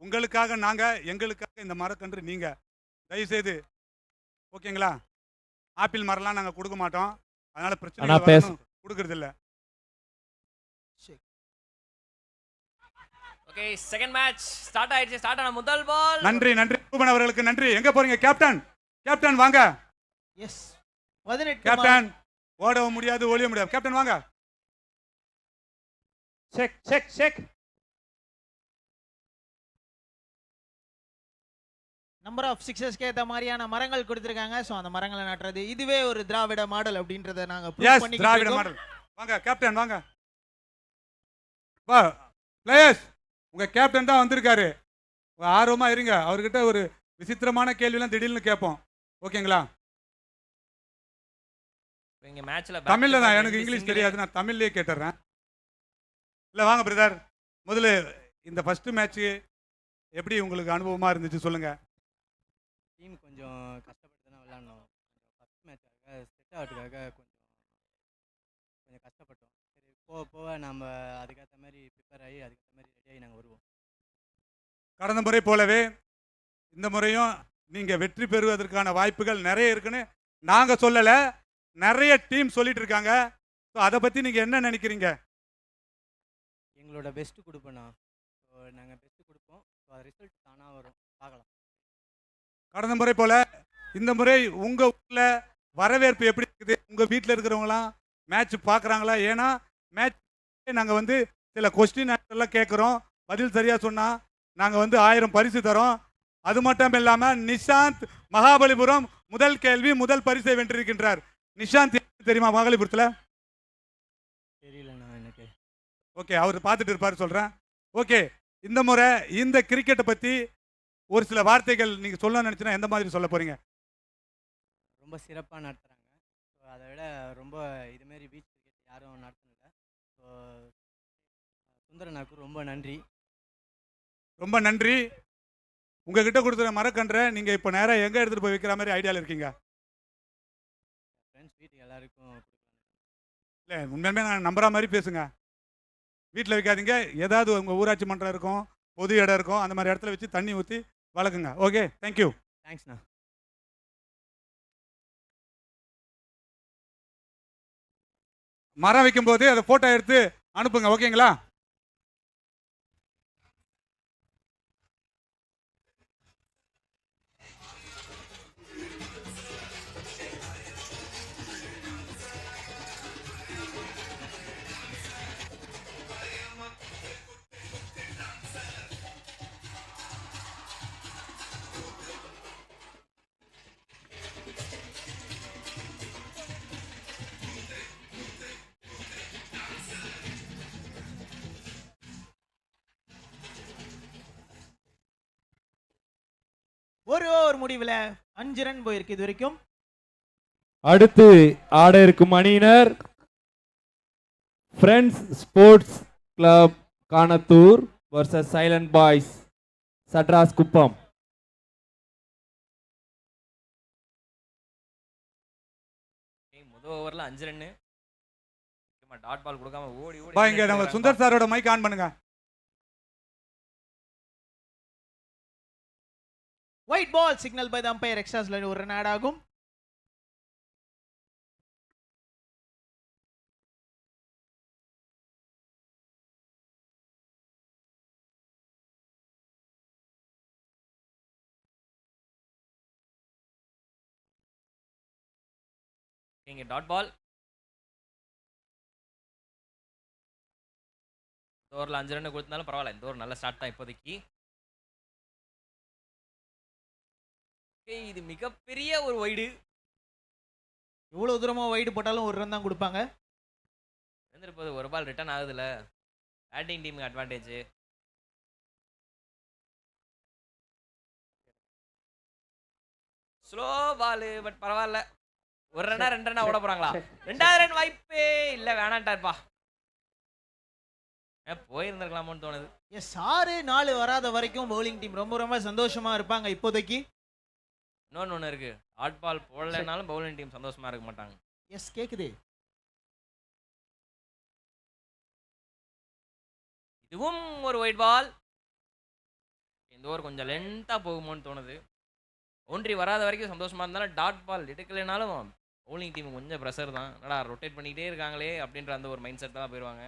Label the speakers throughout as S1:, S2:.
S1: உங்களுக்காக நாங்க, எங்களுக்காக இந்த மரக்கன்று நீங்க. தயவுசெய்து ஓகேங்களா? ஆப்பிள் மரம்லாம் நாங்க கொடுக்க மாட்டோம். அதனால பிரச்சனை வரணும் கொடுக்கறது இல்ல.
S2: ஓகே, செகண்ட் மேட்ச் ஸ்டார்ட் ஆயிடுச்சு. ஸ்டார்ட் ஆன முதல் பால்.
S1: நன்றி நன்றி ரூபன் அவர்களுக்கு நன்றி. எங்க போறீங்க கேப்டன்? கேப்டன் வாங்க.
S3: எஸ் 18
S1: கேப்டன் ஓடவும் முடியாது ஒளிய முடியாது. கேப்டன் வாங்க.
S4: Check check check.
S3: Number of சிக்ஸஸ்க்கு ஏற்ற மாதிரியான மரங்கள் கொடுத்துருக்காங்க. ஸோ அந்த மரங்களை நட்டுறது இதுவே ஒரு திராவிட மாடல் அப்படின்றத நாங்கள் ப்ரூவ் பண்ணி
S1: திராவிட மாடல். வாங்க கேப்டன் வாங்க. வா பிளேயர்ஸ், உங்க கேப்டன் தான் வந்திருக்காரு. ஆர்வமா இருங்க. அவர்கிட்ட ஒரு விசித்திரமான கேள்விலாம் திடீர்னு கேட்போம். ஓகேங்களா?
S2: இங்க மேட்ச்ல
S1: தமிழ்ல தான், எனக்கு இங்கிலீஷ் தெரியாது, நான் தமிழ்லயே கேட்டுறேன். இல்ல வாங்க பிரதர், முதல்ல இந்த ஃபர்ஸ்ட் மேட்ச் எப்படி உங்களுக்கு அனுபவமா இருந்துச்சு சொல்லுங்க.
S5: டீம் கொஞ்சம் கஷ்டப்பட்டு தான் விளாட்னோம். ஃபஸ்ட் மேட்சாக செட் ஆகிறதுக்காக கொஞ்சம் கஷ்டப்பட்டோம். சரி போக போக நம்ம அதுக்கேற்ற மாதிரி ப்ரிப்பேர் ஆகி அதுக்கேற்ற மாதிரி ரெடியாகி நாங்கள் வருவோம்.
S1: கடந்த முறை போலவே இந்த முறையும் நீங்க வெற்றி பெறுவதற்கான வாய்ப்புகள் நிறைய இருக்குன்னு நாங்க சொல்லலை, நிறைய டீம் சொல்லிட்டு இருக்காங்க. ஸோ அதை பற்றி நீங்கள் என்ன நினைக்கிறீங்க?
S5: எங்களோட பெஸ்ட்டு கொடுப்போண்ணா. ஸோ நாங்கள் பெஸ்ட்டு கொடுப்போம். ஸோ அது ரிசல்ட் தானாக வரும், பார்க்கலாம்.
S1: கடந்த முறை போல் இந்த முறை உங்கள் ஊரில் வரவேற்பு எப்படி இருக்குது? உங்கள் வீட்டில் இருக்கிறவங்களாம் மேட்ச் பார்க்குறாங்களா? ஏன்னா மேட்ச் நாங்கள் சில கொஸ்டின் எல்லாம் கேட்குறோம். பதில் சரியாக சொன்னால் நாங்கள் 1000 பரிசு தரோம். அது மட்டும் இல்லாமல் நிஷாந்த் மகாபலிபுரம் முதல் கேள்வி முதல் பரிசை வென்றிருக்கின்றார். நிஷாந்த் தெரியுமா மகாபலிபுரத்தில்?
S5: தெரியலண்ணா எனக்கு.
S1: ஓகே, அவர் பார்த்துட்டு இருப்பார், சொல்கிறேன். ஓகே, இந்த முறை இந்த கிரிக்கெட்டை பற்றி ஒரு சில வார்த்தைகள் நீங்கள் சொல்ல நினச்சினா எந்த மாதிரி சொல்ல போகிறீங்க?
S5: ரொம்ப சிறப்பாக நடத்துகிறாங்க. ஸோ அதை விட ரொம்ப இதுமாரி பீச் கிரிக்கெட் யாரும் நடத்துனதில்ல. ஸோ சுந்தரனாக்கு ரொம்ப நன்றி.
S1: ரொம்ப நன்றி. உங்ககிட்ட கொடுத்துற மரக்கன்றை நீங்கள் இப்போ நேராக எங்கே எடுத்துகிட்டு போய் வைக்கிற மாதிரி ஐடியாவில் இருக்கீங்க?
S5: ஃப்ரெண்ட்ஸ் வீட்டுக்கு எல்லாருக்கும் கொடுக்கலாம்.
S1: இல்லை, உண்மையுமே நான் நம்புற மாதிரி பேசுங்க. வீட்டில் வைக்காதீங்க. ஏதாவது உங்கள் ஊராட்சி மன்றம் இருக்கும், பொது இடம் இருக்கும், அந்த மாதிரி இடத்துல வச்சு தண்ணி ஊற்றி வளர்க்குங்க. Okay, thank you.
S5: தேங்க்ஸ்ண்ணா.
S1: மரம் வைக்கும்போது அதை ஃபோட்டோ எடுத்து அனுப்புங்க. ஓகேங்களா?
S3: ஒரு ஓவர் முடிவில் 5 ரன் போயிருக்கு இது வரைக்கும்.
S4: அடுத்து ஆட இருக்கும் அணியினர் friends sports club Kanathur versus silent boys Sadras Kuppam.
S2: முதல் ஓவர்ல 5 ரன். டாட் பால் கொடுக்காம ஓடி
S1: இங்க நம்ம சுந்தர் சாரோட மைக் ஆன் பண்ணுங்க.
S3: White ball signal by the umpire. எக்ஸ்ட்ராஸ்ல ஒரு ரன் ஆட் ஆகும்.
S2: இங்க டாட் பால். ஓவரில் 5 ரன் கொடுத்தாலும் பரவாயில்ல. இந்த ஓவர் நல்ல ஸ்டார்ட் தான் இப்போதைக்கு. இது மிகப்பெரிய ஒரு வைடு.
S3: எவ்வளவு தூரமா வைடு போட்டாலும் ஒரு ரன் தான் கொடுப்பாங்க.
S2: இருந்திருப்பது ஒரு பால் ரிட்டர்ன் ஆகுதுல்ல. பேட்டிங் டீமுக்கு அட்வான்டேஜ். ஸ்லோ பால், பட் பரவாயில்ல. ஒரு ரன்னா 2 ரன்னா ஓட போறாங்களா? 2வது ரன் வாய்ப்பே இல்லை, வேணான்ட்டார்ப்பா. போயிருந்திருக்கலாமோன்னு தோணுது.
S3: எஸ், 6-4 வராத வரைக்கும் பவுலிங் டீம் ரொம்ப ரொம்ப சந்தோஷமா இருப்பாங்க இப்போதைக்கு.
S2: இன்னொன்று இருக்கு, டாட் பால் போடலைனாலும் பவுலிங் டீம் சந்தோஷமா இருக்க மாட்டாங்க.
S3: எஸ், கேக்குது.
S2: இதுவும் ஒரு ஒயிட் பால். இந்த ஓவர் கொஞ்சம் லென்த்தா போகுமோன்னு தோணுது. பவுண்டரி வராத வரைக்கும் சந்தோஷமா இருந்தாலும் டாட் பால் எடுக்கலைனாலும் பவுலிங் டீம் கொஞ்சம் ப்ரெஷர் தான். என்னடா ரொட்டேட் பண்ணிக்கிட்டே இருக்காங்களே அப்படின்ற அந்த ஒரு மைண்ட் செட் தான் போயிடுவாங்க.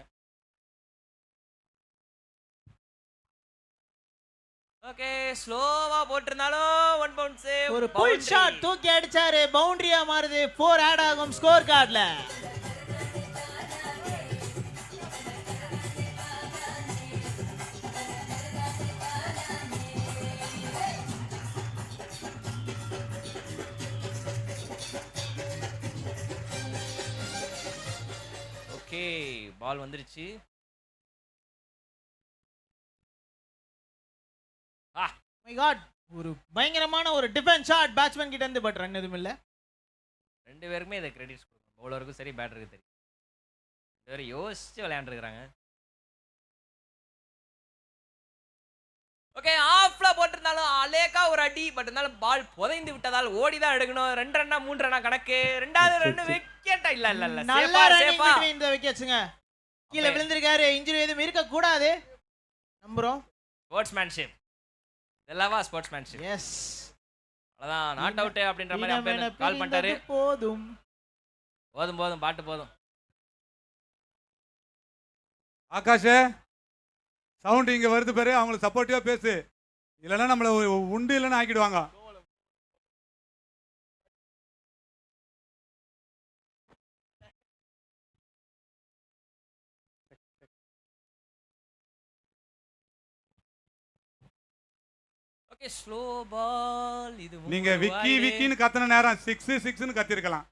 S2: ஓகே ஸ்லோவா போட்டிருந்தாலும் 1 பவுன்ஸ்.
S3: ஒரு புல் ஷாட் தூக்கி அடிச்சாரு, பவுண்டரியா மாறுது. 4 ஆட் ஆகும் ஸ்கோர் கார்டுல.
S2: ஓகே பால் வந்துருச்சு.
S3: மை காட், ஒரு பயங்கரமான ஒரு டிஃபென்ஸ் ஷாட் பேட்ஸ்மேன் கிட்ட இருந்து. பட் ரன் எதுவும் இல்ல.
S2: ரெண்டு பேருக்குமே இதை கிரெடிட்ஸ் கொடுக்கணும். பவுலருக்கும் சரி பேட்டருக்கு சரி. ரெண்டு பேரும் யோசிச்சு விளையாண்டுருக்காங்க. ஓகே ஆஃப்ல போட்டிருந்தாலும் அலேக்கா ஒரு அடி. பட் இருந்தாலும் பால் புதைந்து விட்டதால் ஓடி தான் எடுக்கணும். 2 ரன்னா 3 ரன்னா கணக்கு. ரெண்டாவது ரன் விக்கெட்டா இல்ல இல்ல இல்ல
S3: நல்ல
S2: சேஃபா
S3: ரன்னிங்
S2: சேஃபா.
S3: பிட்வீன் தி விக்கெட்ஸ்ங்க. கீழ விழுந்திருக்காரு. இன்ஜரி எதுவும் இருக்க கூடாது நம்புறோம்.
S2: ஸ்போர்ட்ஸ்மேன்ஷிப் இதெல்லாமா ஸ்போர்ட்ஸ்மேன்ஷிப்.
S3: எஸ்,
S2: அதான் நாட் அவுட் அப்படின்ற மாதிரி அம்பையர் கால் பண்ணிட்டாரு.
S3: போதும்
S2: போதும் போதும் பாட்டு போதும்.
S1: ஆகாஷ் சவுண்ட் இங்க வருது பாரு, அவங்களுக்கு சப்போர்ட்டிவா பேசு, இல்லைன்னா நம்மள உண்டு இல்லைன்னு ஆக்கிடுவாங்க.
S2: ஓகே ஸ்லோ பால். இது
S1: நீங்க விக்கி விக்கின்னு கத்துன நேரம் 6 6ன்னு கத்திருக்கலாம்.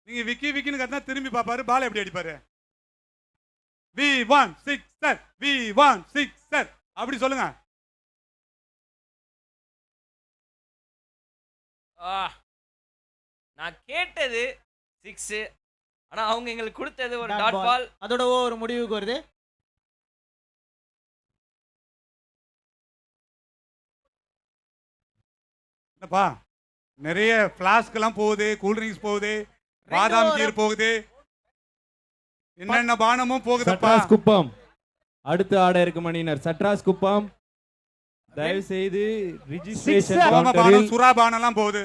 S1: நீங்க விக்கி விக்கின்னு கத்தினா திரும்பி பாப்பாரு, பால் எப்படி அடிப்பாரு. வி 1 6 சார், வி 1 6 சார் அப்படி சொல்லுங்க.
S2: நான் கேட்டது 6, ஆனா அவங்க எங்களுக்கு கொடுத்தது ஒரு டாட் பால்.
S3: அதோட ஒரு முடிவுக்கு வருது.
S1: என்னப்பா நிறைய ஃபிளாஸ்க் எல்லாம் போகுது, கூல் ட்ரிங்க்ஸ் போகுது, பாதாம் கீர் போகுது, என்னென்ன பானமும் போகுதுப்பா.
S4: சட்ராஸ் குப்பம் அடுத்து ஆட இருக்கும் அணியினர் சட்ராஸ் குப்பம். தயவு செய்து ரிஜிஸ்ட்ரேஷன்
S1: பானம் சுறா பானம் எல்லாம் போகுது.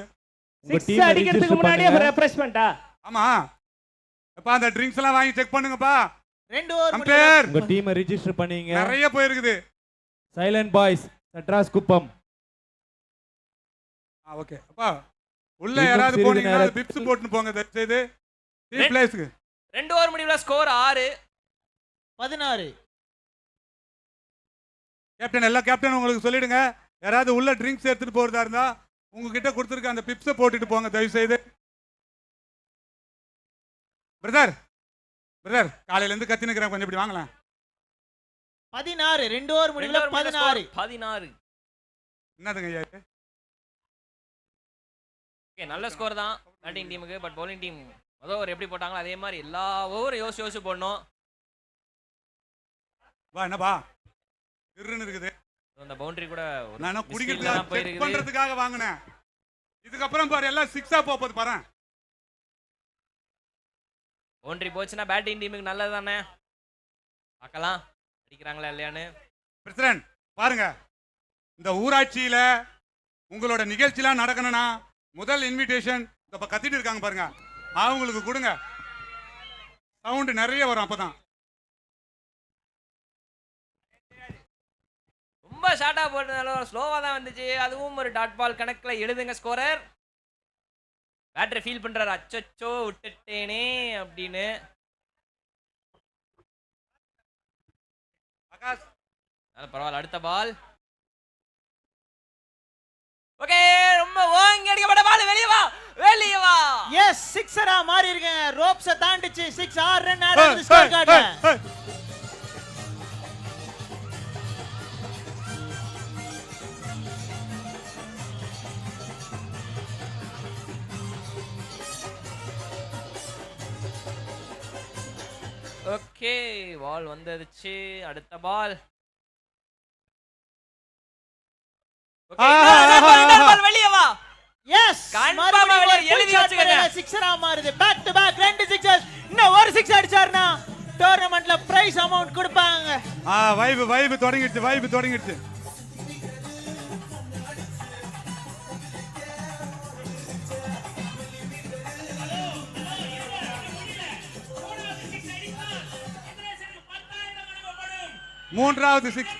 S4: உங்க டீம்
S6: அடிக்கிறதுக்கு முன்னாடியே ரெஃப்ரெஷ்மென்ட்டா?
S1: ஆமா அப்பா அந்த ட்ரிங்க்ஸ் எல்லாம் வாங்கி செக் பண்ணுங்கப்பா.
S3: 2 ஓவர்
S1: அம்பையர்
S4: உங்க டீமை ரிஜிஸ்டர் பண்ணீங்க.
S1: நிறைய போயிருக்குது.
S4: சைலண்ட் பாய்ஸ் சட்ராஸ் குப்பம்.
S1: ஓகே அப்பா உள்ள
S4: இன்னும்
S1: யாராவது
S4: சிறிது
S1: போனீங்கன்னா
S4: நேரம்
S1: பிப்ஸ் போட்டுன்னு போங்க தயவு செய்து. டீம் பிளேஸ்க்கு
S2: 2 ஓவர் முடிவுல ஸ்கோர் 6
S3: 16.
S1: கேப்டன் எல்லா கேப்டன் உங்களுக்கு சொல்லிடுங்க, யாராவது உள்ள ட்ரிங்க்ஸ் எடுத்துட்டு போறதா இருந்தா உங்ககிட்ட கொடுத்துருக்க அந்த பிப்ஸை போட்டுட்டு போங்க தயவு செய்து. பிரதர் பிரதர் காலையில இருந்து கத்தினுக்கிறேன், கொஞ்சம் இப்படி வாங்கலாம்.
S3: 16 2 ஓவர் முடிவுல 16.
S2: 16.
S1: என்னதுங்க ஐயா இது?
S2: ஓகே நல்ல ஸ்கோர் தான் பேட்டிங் டீமுக்கு. பட் பவுலிங் டீம் முதல் ஓவர் எப்படி போட்டாங்களோ அதே மாதிரி எல்லா ஓவரும் யோசிச்சு போடணும்.
S1: வா என்னப்பா இருன்னு இருக்குது.
S2: அந்த பவுண்டரி கூட
S1: நான் குடிக்கிறதுக்காக செக் பண்றதுக்காக வாங்கினேன். இதுக்கப்புறம் பாரு எல்லாம் 6-ஆ போகுது பாரு.
S2: பவுண்டரி போச்சுன்னா பேட்டிங் டீமுக்கு நல்லது தானே. பார்க்கலாம் அடிக்கிறாங்களா இல்லையான்னு.
S1: பிரசிடென்ட் பாருங்க, இந்த ஊராட்சியில உங்களோட நிகழ்ச்சிலாம் நடக்கணும்னா முதல் இன்விடேஷன் இப்ப கத்திட்டு இருக்காங்க பாருங்க, அவங்களுக்கு கொடுங்க. சவுண்ட் நிறைய வரும் அப்பதான்.
S2: ரொம்ப ஷார்ட்டா போட்டதாலும் ஸ்லோவா தான் வந்துச்சு. அதுவும் ஒரு டாட் பால் கணக்குல எழுதுங்க ஸ்கோரர். பேட்டரி ஃபீல் பண்றாரு, அச்சச்சோ விட்டுட்டேனே அப்படின்னு.
S1: ஆகாஷ்
S2: பரவாயில்ல அடுத்த பால். ஓகே ரொம்ப ஓங்கி அடிக்கப்பட்ட பால் வெளிய வா வெளிய வா.
S3: எஸ் சிக்ஸரா மாறி இருக்கேன். ரோப்ஸ தாண்டிச்சு 6 6 ரன் ஆட் ஆகுது ஸ்கோர் கார்டுல.
S2: ஓகே பால் வந்துருச்சு. அடுத்த பால். வெளிய வா.
S3: எஸ்
S2: கன்ஃபார்மா வெளிய எழுதி வச்சுக்கங்க.
S3: சிக்ஸரா மாறுது. Back to back 2 sixes. இன்னும் ஒரு 6 அடிச்சாருனா டோர்னமென்ட்ல பிரைஸ் அமௌண்ட் கொடுப்பாங்க.
S1: வைப் தொடங்கிடுச்சு. மூன்றாவது சிக்ஸ்.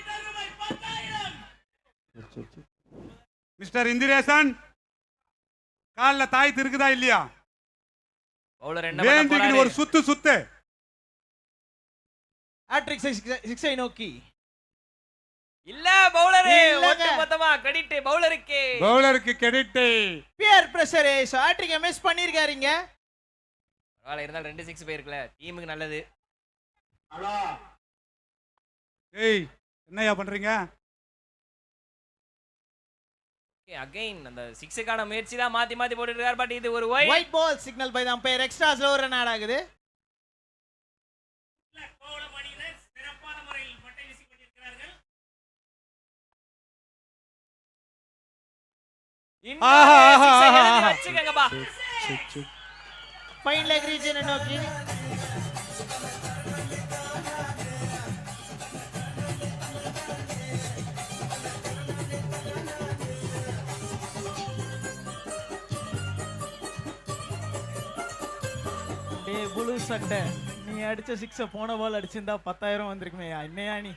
S1: மிஸ்டர் இந்திரேசன், கால்ல தாய் இருக்குதா இல்லையா?
S2: பவுலர் என்ன பண்ண
S1: வேண்டிக்கு
S2: போறாரு?
S1: ஒரு சுத்து சுத்து.
S3: ஹேட்ரிக் சிக்ஸை நோக்கி
S2: இல்ல பவுலரே,
S3: இல்லங்க.
S2: ஒட்டு மொத்தமா கிரெடிட் பவுலருக்கு.
S1: பவுலருக்கு கிரெடிட்.
S3: Peer pressure. சோ ஹேட்ரிக்கை மிஸ் பண்ணிருக்காருங்க.
S2: பரவாயில்ல, இருந்தாலும் 2 6 போயிருக்கல, டீமுக்கு நல்லது.
S1: ஏய், என்னய்யா பண்றீங்க?
S2: ஓகே, அகைன் அந்த 6க்கான முயற்சி தான் மாத்தி மாத்தி போட்டுட்டு இருக்கார். பட் இது ஒரு white.
S3: White ball signal by the umpire. எக்ஸ்ட்ராஸ்ல ஒரு ரன் ஆட் ஆகுது.
S2: வச்சுக்கங்கப்பா.
S3: ஃபைன் லெக் ரீஜனை நோக்கி டேய் புளு சட்டை, நீ அடிச்ச 6 போன பால் அடிச்சிருந்தா 10,000 வந்திருக்குமே. என்னையா நீ?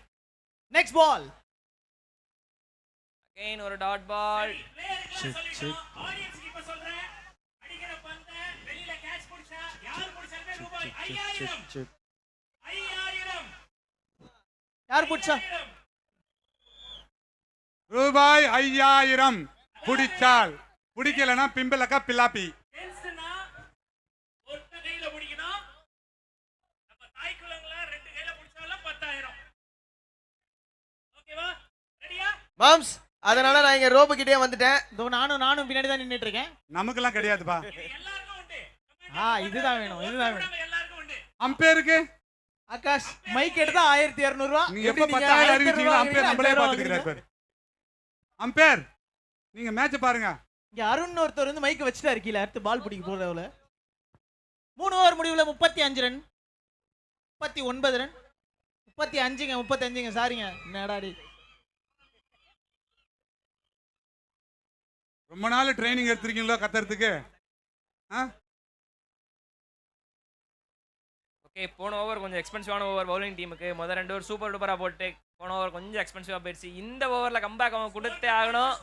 S3: Next ball.
S2: அகைன் ஒரு டாட் பால்.
S3: யார் புடிச்சா?
S1: ரூபாய் 5000 பிடிச்சால், பிடிக்கலனா பிம்பலக்கா பில்லாப்பி.
S7: மாம்ஸ், அதனால நான் இங்க ரோபோ கிட்டே வந்துட்டேன்.
S3: இதோ நானும் பின்னாடி தான் நின்னுட்டு இருக்கேன்.
S1: நமக்கெல்லாம் கிடையாதுப்பா.
S3: இதுதான் வேணும், இதுதான் வேணும்.
S1: அம்பேருக்கு
S3: ஆகாஷ் மைக் எடுத்தா 1200 ரூபாய்.
S1: நீங்க எப்ப 10,000 அறிவிச்சீங்களோ அம்பேர் நம்மளே பாத்துக்கிறார் பாரு. அம்பேர், நீங்க மேட்ச் பாருங்க.
S3: இங்க அருண் ஒருத்தர் வந்து மைக் வச்சுட்டாரு கீழ. அடுத்து பால் பிடிக்க போறவள 3 ஓவர் முடிவுல 35 ரன், 39 ரன், 35ங்க. சாரிங்க, என்னடாடி
S1: ரொம்ப நாள் ட்ரைனிங் எடுத்திருக்கீங்களோ கத்துறதுக்கு?
S2: ஓகே, போன ஓவர் கொஞ்சம் எக்ஸ்பென்சிவான ஓவர் பவுலிங் டீமுக்கு. முதல் 2 ஓவர் சூப்பர் டூப்பரா போட்டு போன ஓவர் கொஞ்சம் எக்ஸ்பென்சிவா போயிடுச்சு. இந்த ஓவர்ல கம்பேக் அவன் கொடுத்தே ஆகணும்.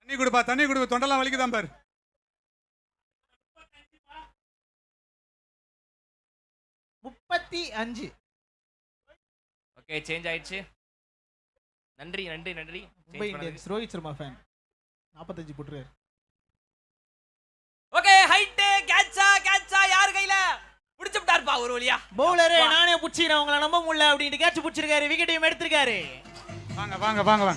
S1: தண்ணி குடுப்பா, தண்ணி குடுப்பா, தொண்டெல்லாம் வலிக்குதான் பாரு.
S3: 35.
S2: ஓகே, சேஞ்ச் ஆயிடுச்சு. நன்றி.
S3: மும்பை இந்தியன்ஸ் ரோஹித் சர்மா ஃபேன் 45 போட்டுறாரு.
S2: ஓகே, ஹைட் கேட்சா யார் கையில புடிச்சுட்டார்ப்பா ஒரு வழியா.
S3: பவுலரே, நானே புடிச்சிரேன், உங்களை நம்ப முடியல அப்படினு கேட்ச் புடிச்சிருக்காரு. விக்கெட்டையும் எடுத்துருக்காரு.
S1: வாங்க.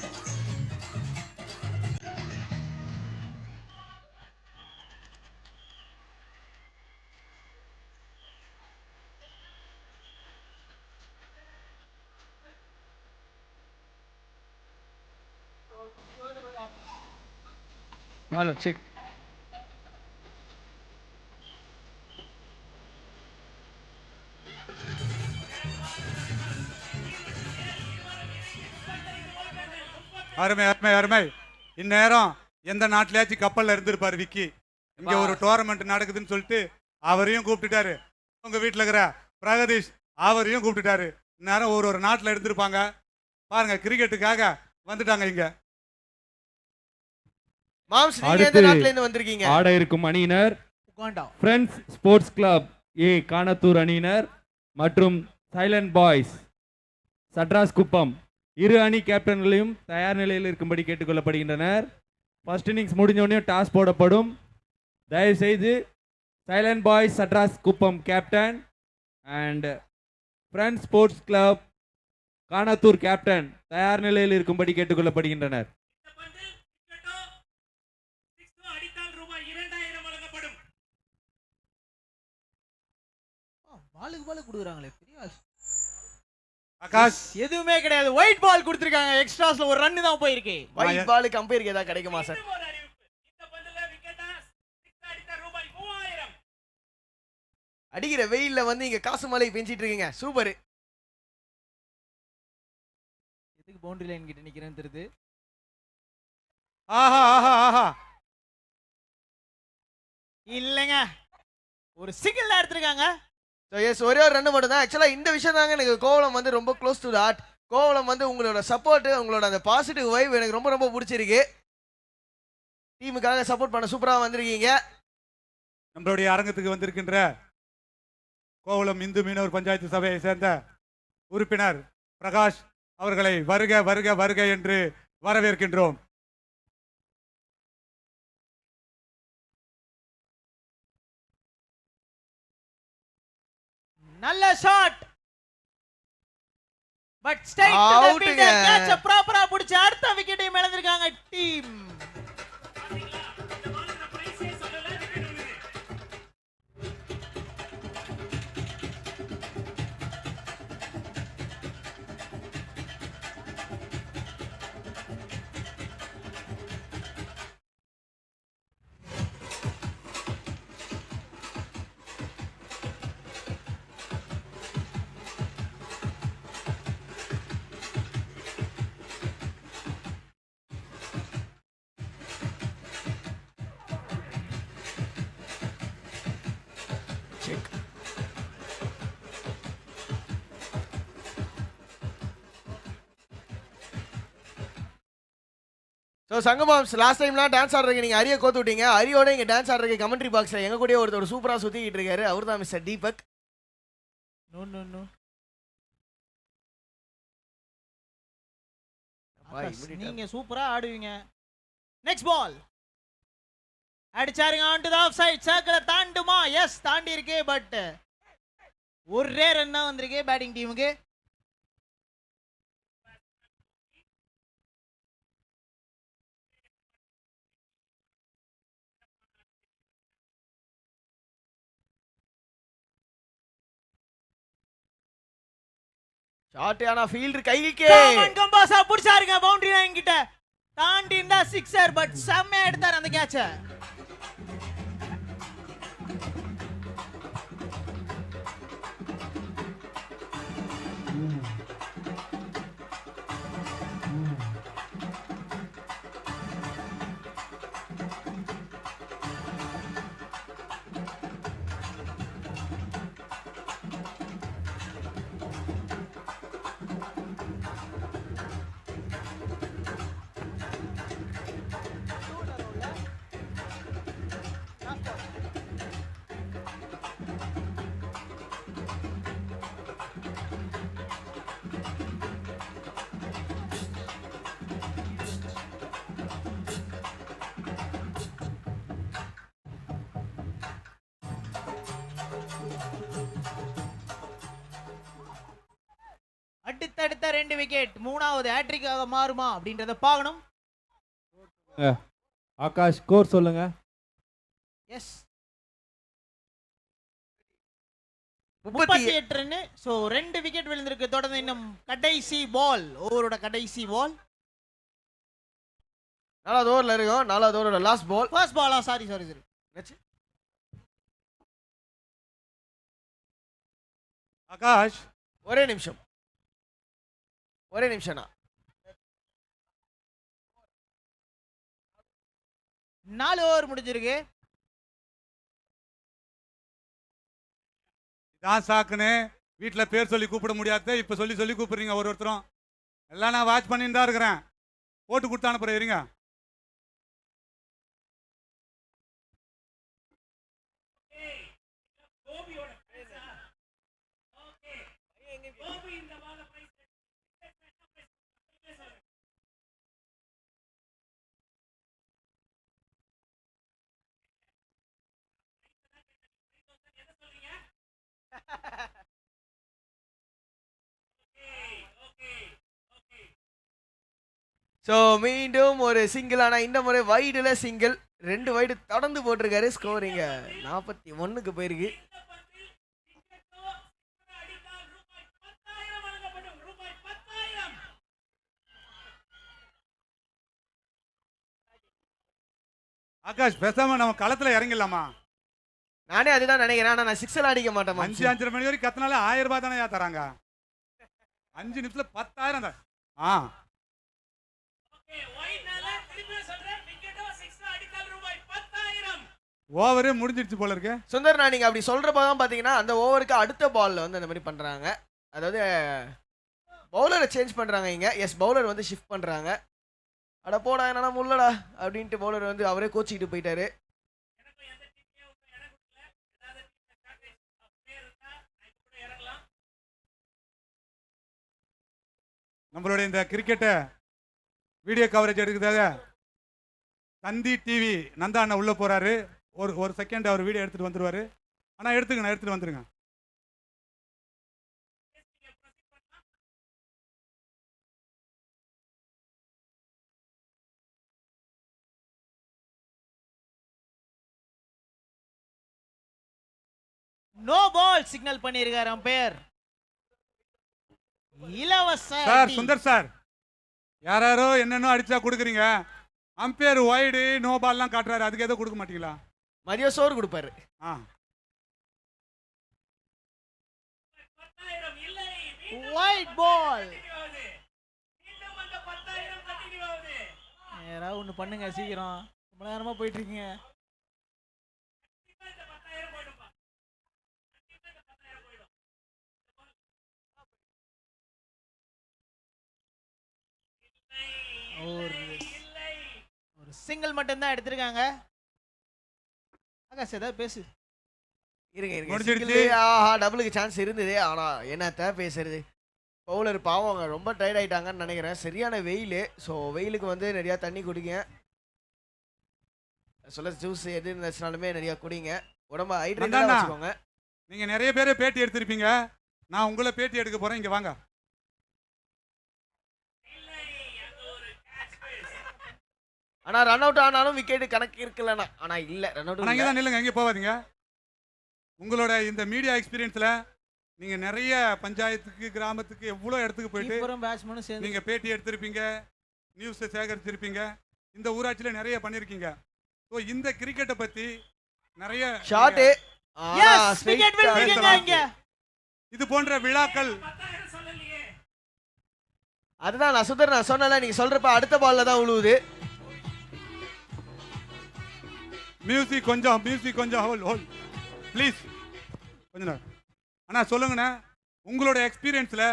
S5: Hello check.
S1: அருமை. இந்நேரம் எந்த நாட்டிலேயாச்சும் கப்பல்ல இருந்திருப்பாரு விக்கி. இங்க ஒரு டோர்னமெண்ட் நடக்குதுன்னு சொல்லிட்டு அவரையும் கூப்பிட்டுட்டாரு. உங்க வீட்டுல இருக்கிற பிரகதீஷ் அவரையும் கூப்பிட்டுட்டாரு. இந்நேரம் ஒரு நாட்டுல இருந்திருப்பாங்க. பாருங்க, கிரிக்கெட்டுக்காக வந்துட்டாங்க இங்க.
S7: மாம்ஸ், நீங்க எந்த நாட்டுல இருந்து வந்திருக்கீங்க?
S4: ஆட இருக்கும் அணியினர்
S3: Uganda
S4: friends sports club A Kanathur அணியினர் மற்றும் சைலண்ட் பாய்ஸ் சட்ராஸ் குப்பம். இரு அணி கேப்டன்களையும் தயார் நிலையில் இருக்கும்படி கேட்டுக்கொள்ளப்படுகின்றனர். ஃபர்ஸ்ட் இன்னிங்ஸ் முடிஞ்சோடனே டாஸ் போடப்படும். தயவுசெய்து silent boys Sadras Kuppam captain and friends sports club Kanathur captain தயார் நிலையில் இருக்கும்படி கேட்டுக்கொள்ளப்படுகின்றனர்.
S3: பாலுக்கு குடுக்குறாங்களே பெரிய ஆள்.
S1: ஆகாஷ்,
S3: எதுவுமே கிடையாது. ஒயிட் பால் கொடுத்திருக்காங்க. எக்ஸ்ட்ராஸ்ல ஒரு ரன் தான் போயிருக்கு.
S7: ஒயிட் பால் கம்பேருக்கு ஏதாவது கிடைக்குமா சார்? அடிக்கிற வெயில்ல வந்து இங்க காசு மலை பெஞ்சிட்டு இருக்கீங்க. சூப்பர்.
S3: எதுக்கு பவுண்டரி லைன் கிட்ட நிக்கிறேன்னு தெரியுது.
S1: ஆஹா.
S3: இல்லங்க, ஒரு சிங்கிள் எடுத்திருக்காங்க.
S7: ஸோ எஸ், ஒரே ஒரு ரன் மட்டும் தான். ஆக்சுவலாக இந்த விஷயம் தாங்க எனக்கு கோவலம் வந்து ரொம்ப க்ளோஸ் டு ஹார்ட். கோவலம் வந்து உங்களோட சப்போர்ட், உங்களோட அந்த பாசிட்டிவ் வைப் எனக்கு ரொம்ப ரொம்ப பிடிச்சிருக்கு. டீமுக்காக சப்போர்ட் பண்ண சூப்பராக வந்திருக்கீங்க.
S1: நம்மளுடைய அரங்கத்துக்கு வந்திருக்கின்ற கோவளம் இந்து மீனவர் பஞ்சாயத்து சபையை சேர்ந்த உறுப்பினர் பிரகாஷ் அவர்களை வருக வருக வருக என்று வரவேற்கின்றோம்.
S3: நல்ல shot. But straight to the fielder. கேட்ச ப்ராப்பரா பிடிச்சு அடுத்த விக்கெட்டையும் இழந்திருக்காங்க டீம்.
S7: ஸோ சங்கமாம்ஸ், லாஸ்ட் டைம்லாம் டான்ஸ் ஆடுறதுக்கு நீங்கள் அரியை கோத்து விட்டீங்க. அரியோட இங்கே டான்ஸ் ஆடுறதுக்கு கமெண்ட்ரி பாக்ஸில் எங்கள் கூடயே ஒருத்தர் சூப்பராக சுற்றிக்கிட்டு இருக்காரு. அவர் தான் mister Deepak.
S3: No no no. நீங்க சூப்பரா ஆடுவீங்க. நெக்ஸ்ட் பால் அடிச்சாருங்க on to the off side. சர்க்கிளை தாண்டுமா? எஸ், தாண்டி இருக்கு. பட் ஒரே ரன் தான் வந்திருக்கு பேட்டிங் டீமுக்கு.
S7: ஷாட் ஆனா ஃபீல்டர் கைக்கு
S3: கம்பாஸா புடிச்சாருங்க பவுண்டரி லைன் கிட்ட. தாண்டி இருந்தா சிக்ஸர். பட் செம்மையா எடுத்தார் அந்த கேட்ச. அடுத்தடுத்த 2 விக்கெட். மூணாவது ஹேட்ரிக்காக மாறுமா அப்படின்றத பார்க்கணும்.
S4: ஆகாஷ் ஸ்கோர் சொல்லுங்க.
S3: Yes,
S7: 38
S3: 38 run. சோ 2 விக்கெட் விழுந்திருக்கு. தொடர்ந்து இன்னும் கடைசி பால், ஓவரோட கடைசி பால்.
S7: 4வது ஓவரில் இருக்கும். 4வது ஓவரோட லாஸ்ட் பால்.
S3: ஃபர்ஸ்ட் பாலா? சாரி.
S1: ஆகாஷ்,
S7: ஒரே நிமிஷம்
S3: 4 ஓவர் முடிஞ்சிருக்கு.
S1: இதான் சாக்குன்னு வீட்டில் பேர் சொல்லி கூப்பிட முடியாது. இப்போ சொல்லி கூப்பிடுறீங்க ஒருத்தரும். எல்லாம் நான் வாட்ச் பண்ணிட்டு தான் இருக்கிறேன். போட்டு கொடுத்து அனுப்புறேன். இருங்க.
S7: ஸோ மீண்டும் ஒரு சிங்கிள். ஆனால் இந்த முறை வைடில் சிங்கிள். 2 வைடு தொடர்ந்து போட்டிருக்காரு. ஸ்கோரிங்க 41க்கு போயிருக்கு.
S1: ஆகாஷ், பேசாம நம்ம களத்துல இறங்கிடலாமா?
S7: நானே அதுதான் நினைக்கிறேன். ஆனால் நான் 6 அடிக்க மாட்டேன்.
S1: 5:30 மணி வரைக்கும் கத்தினாலே 1000 ரூபாய் தானே தராங்க. 5 நிமிஷத்துல 10,000 தான். ஓவரே முடிஞ்சிடுச்சு போல இருக்கு.
S7: சுந்தர் நான் நீங்க அப்படி சொல்றப்ப தான் பாத்தீங்கன்னா அந்த ஓவருக்கு அடுத்த பால்ல வந்து அந்த மாதிரி பண்றாங்க. அதாவது பவுலரை சேஞ்ச் பண்றாங்க இங்க. எஸ் பவுலர் வந்து ஷிஃப்ட் பண்றாங்க. அட போடா என்னடா முள்ளடா அப்படின்ட்டு பவுலர் வந்து அவரே கோச்சிக்கிட்டு போயிட்டாரு.
S1: நம்மளுடைய இந்த கிரிக்கெட்டை வீடியோ கவரேஜ் எடுக்கிறதாக தந்தி டிவி நந்தா அண்ணா உள்ள போறாரு. ஒரு செகண்ட் அவர் வீடியோ எடுத்துட்டு வந்துருவாரு. ஆனா எடுத்துட்டு வந்துருங்க.
S3: நோ பால் சிக்னல் பண்ணியிருக்காரு அம்பையர். இலவச
S1: சார்
S3: அடி.
S1: சுந்தர் சார், யாரோ என்னென்னோ அடிச்சா கொடுக்குறீங்க. அம்பையர் வைடு நோ பால்லாம் காட்டுறாரு, அதுக்கு எதோ கொடுக்க மாட்டீங்களா?
S7: மதியம் சோறு கொடுப்பாரு.
S1: ஆ
S3: ஒயிட் பால். யாராவது ஒன்று பண்ணுங்க சீக்கிரம், ரொம்ப நேரமா போயிட்டு இருக்கீங்க. ஒரு சிங்கிள் மட்டும் தான் எடுத்திருக்காங்க. ஆகாஷ் ஏதாவது பேசு.
S7: இருங்க
S1: முடிஞ்சிடுச்சு.
S7: ஆஹா டபுளுக்கு சான்ஸ் இருந்தது. ஆனா என்னத்த பேசுறது, பவுலர் பாவம் அவங்க ரொம்ப டயர்ட் ஆயிட்டாங்கன்னு நினைக்கிறேன். சரியான வெயில். ஸோ வெயிலுக்கு வந்து நிறையா தண்ணி குடிங்க. சொல்ல ஜூஸ் எது இருந்துச்சுனாலுமே நிறையா குடிங்க. உடம்ப ஹைட்ரேட்டா வச்சுக்கோங்க.
S1: நீங்க நிறைய பேரை பேட்டி எடுத்திருப்பீங்க. நான் உங்களை பேட்டி எடுக்க போறேன். இங்க வாங்க.
S7: ஆனா ரன் அவுட் ஆனாலும் விக்கெட் கணக்கு இருக்குல்லண்ணா. ஆனா இல்ல ரன்
S1: ஆனா இங்க
S7: அவுட்.
S1: தான் நில்லுங்க, எங்கே போவாதீங்க. உங்களோட இந்த மீடியா எக்ஸ்பீரியன்ஸ்ல நீங்க நிறைய பஞ்சாயத்துக்கு கிராமத்துக்கு எவ்வளோ இடத்துக்கு போயிட்டு
S3: கீப்பரும் பேட்ஸ்மேனும் சேர்ந்து
S1: நீங்க பேட்டி எடுத்திருப்பீங்க, நியூஸ் சேகரிச்சிருப்பீங்க, இந்த ஊராட்சியில நிறைய பண்ணிருக்கீங்க. ஸோ இந்த கிரிக்கெட்டை பத்தி நிறைய
S7: shot.
S3: Yes wicket will wicket இங்க.
S1: இது போன்ற விழாக்கள்
S7: அதுதான் நான் சுந்தர் நான் சொன்னல, நீங்க சொல்றப்ப அடுத்த பால்ல தான் விழுவுது.
S1: மியூசிக் கொஞ்சம் ஹோல் ப்ளீஸ் கொஞ்சம் நேரம். அண்ணா சொல்லுங்கண்ணா, உங்களோட எக்ஸ்பீரியன்ஸில்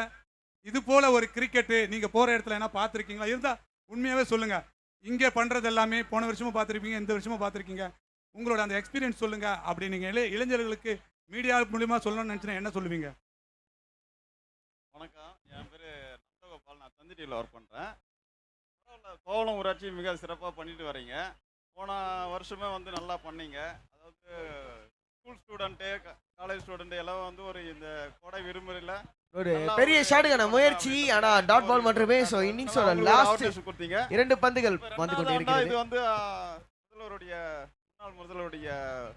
S1: இது போல ஒரு கிரிக்கெட்டு நீங்கள் போகிற இடத்துல என்ன பார்த்துருக்கீங்களா? இருந்தால் உண்மையாகவே சொல்லுங்கள். இங்கே பண்ணுறது எல்லாமே போன வருஷமும் பார்த்துருப்பீங்க, இந்த வருஷமும் பார்த்துருக்கீங்க. உங்களோட அந்த எக்ஸ்பீரியன்ஸ் சொல்லுங்கள். அப்படி நீங்கள் இளைஞர்களுக்கு மீடியா மூலிமா சொல்லணும்னு நினச்சினா என்ன சொல்லுவீங்க?
S8: வணக்கம், என் பேர் நந்தகோபால். நான் தந்தி டிவியில் ஒர்க் பண்ணுறேன். கோவளம் ஊராட்சி மிக சிறப்பாக பண்ணிட்டு வரீங்க. போன வருஷமே வந்து நல்லா பண்ணீங்க. அதாவது ஸ்கூல் ஸ்டூடெண்ட்டு, காலேஜ் ஸ்டூடெண்ட் எல்லாம் வந்து ஒரு இந்த கோடை விடுமுறையில்
S7: ஒரு பெரிய ஷாட்டுக்கான முயற்சி. ஆனா டாட் பால் மட்டுமே. ஸோ இன்னிங்ஸோட லாஸ்ட்
S8: கொடுத்தீங்க.
S7: 2 பந்துகள் வந்து கொண்டு இருக்கிறது.
S8: இது வந்து முன்னாள் முதல்வருடைய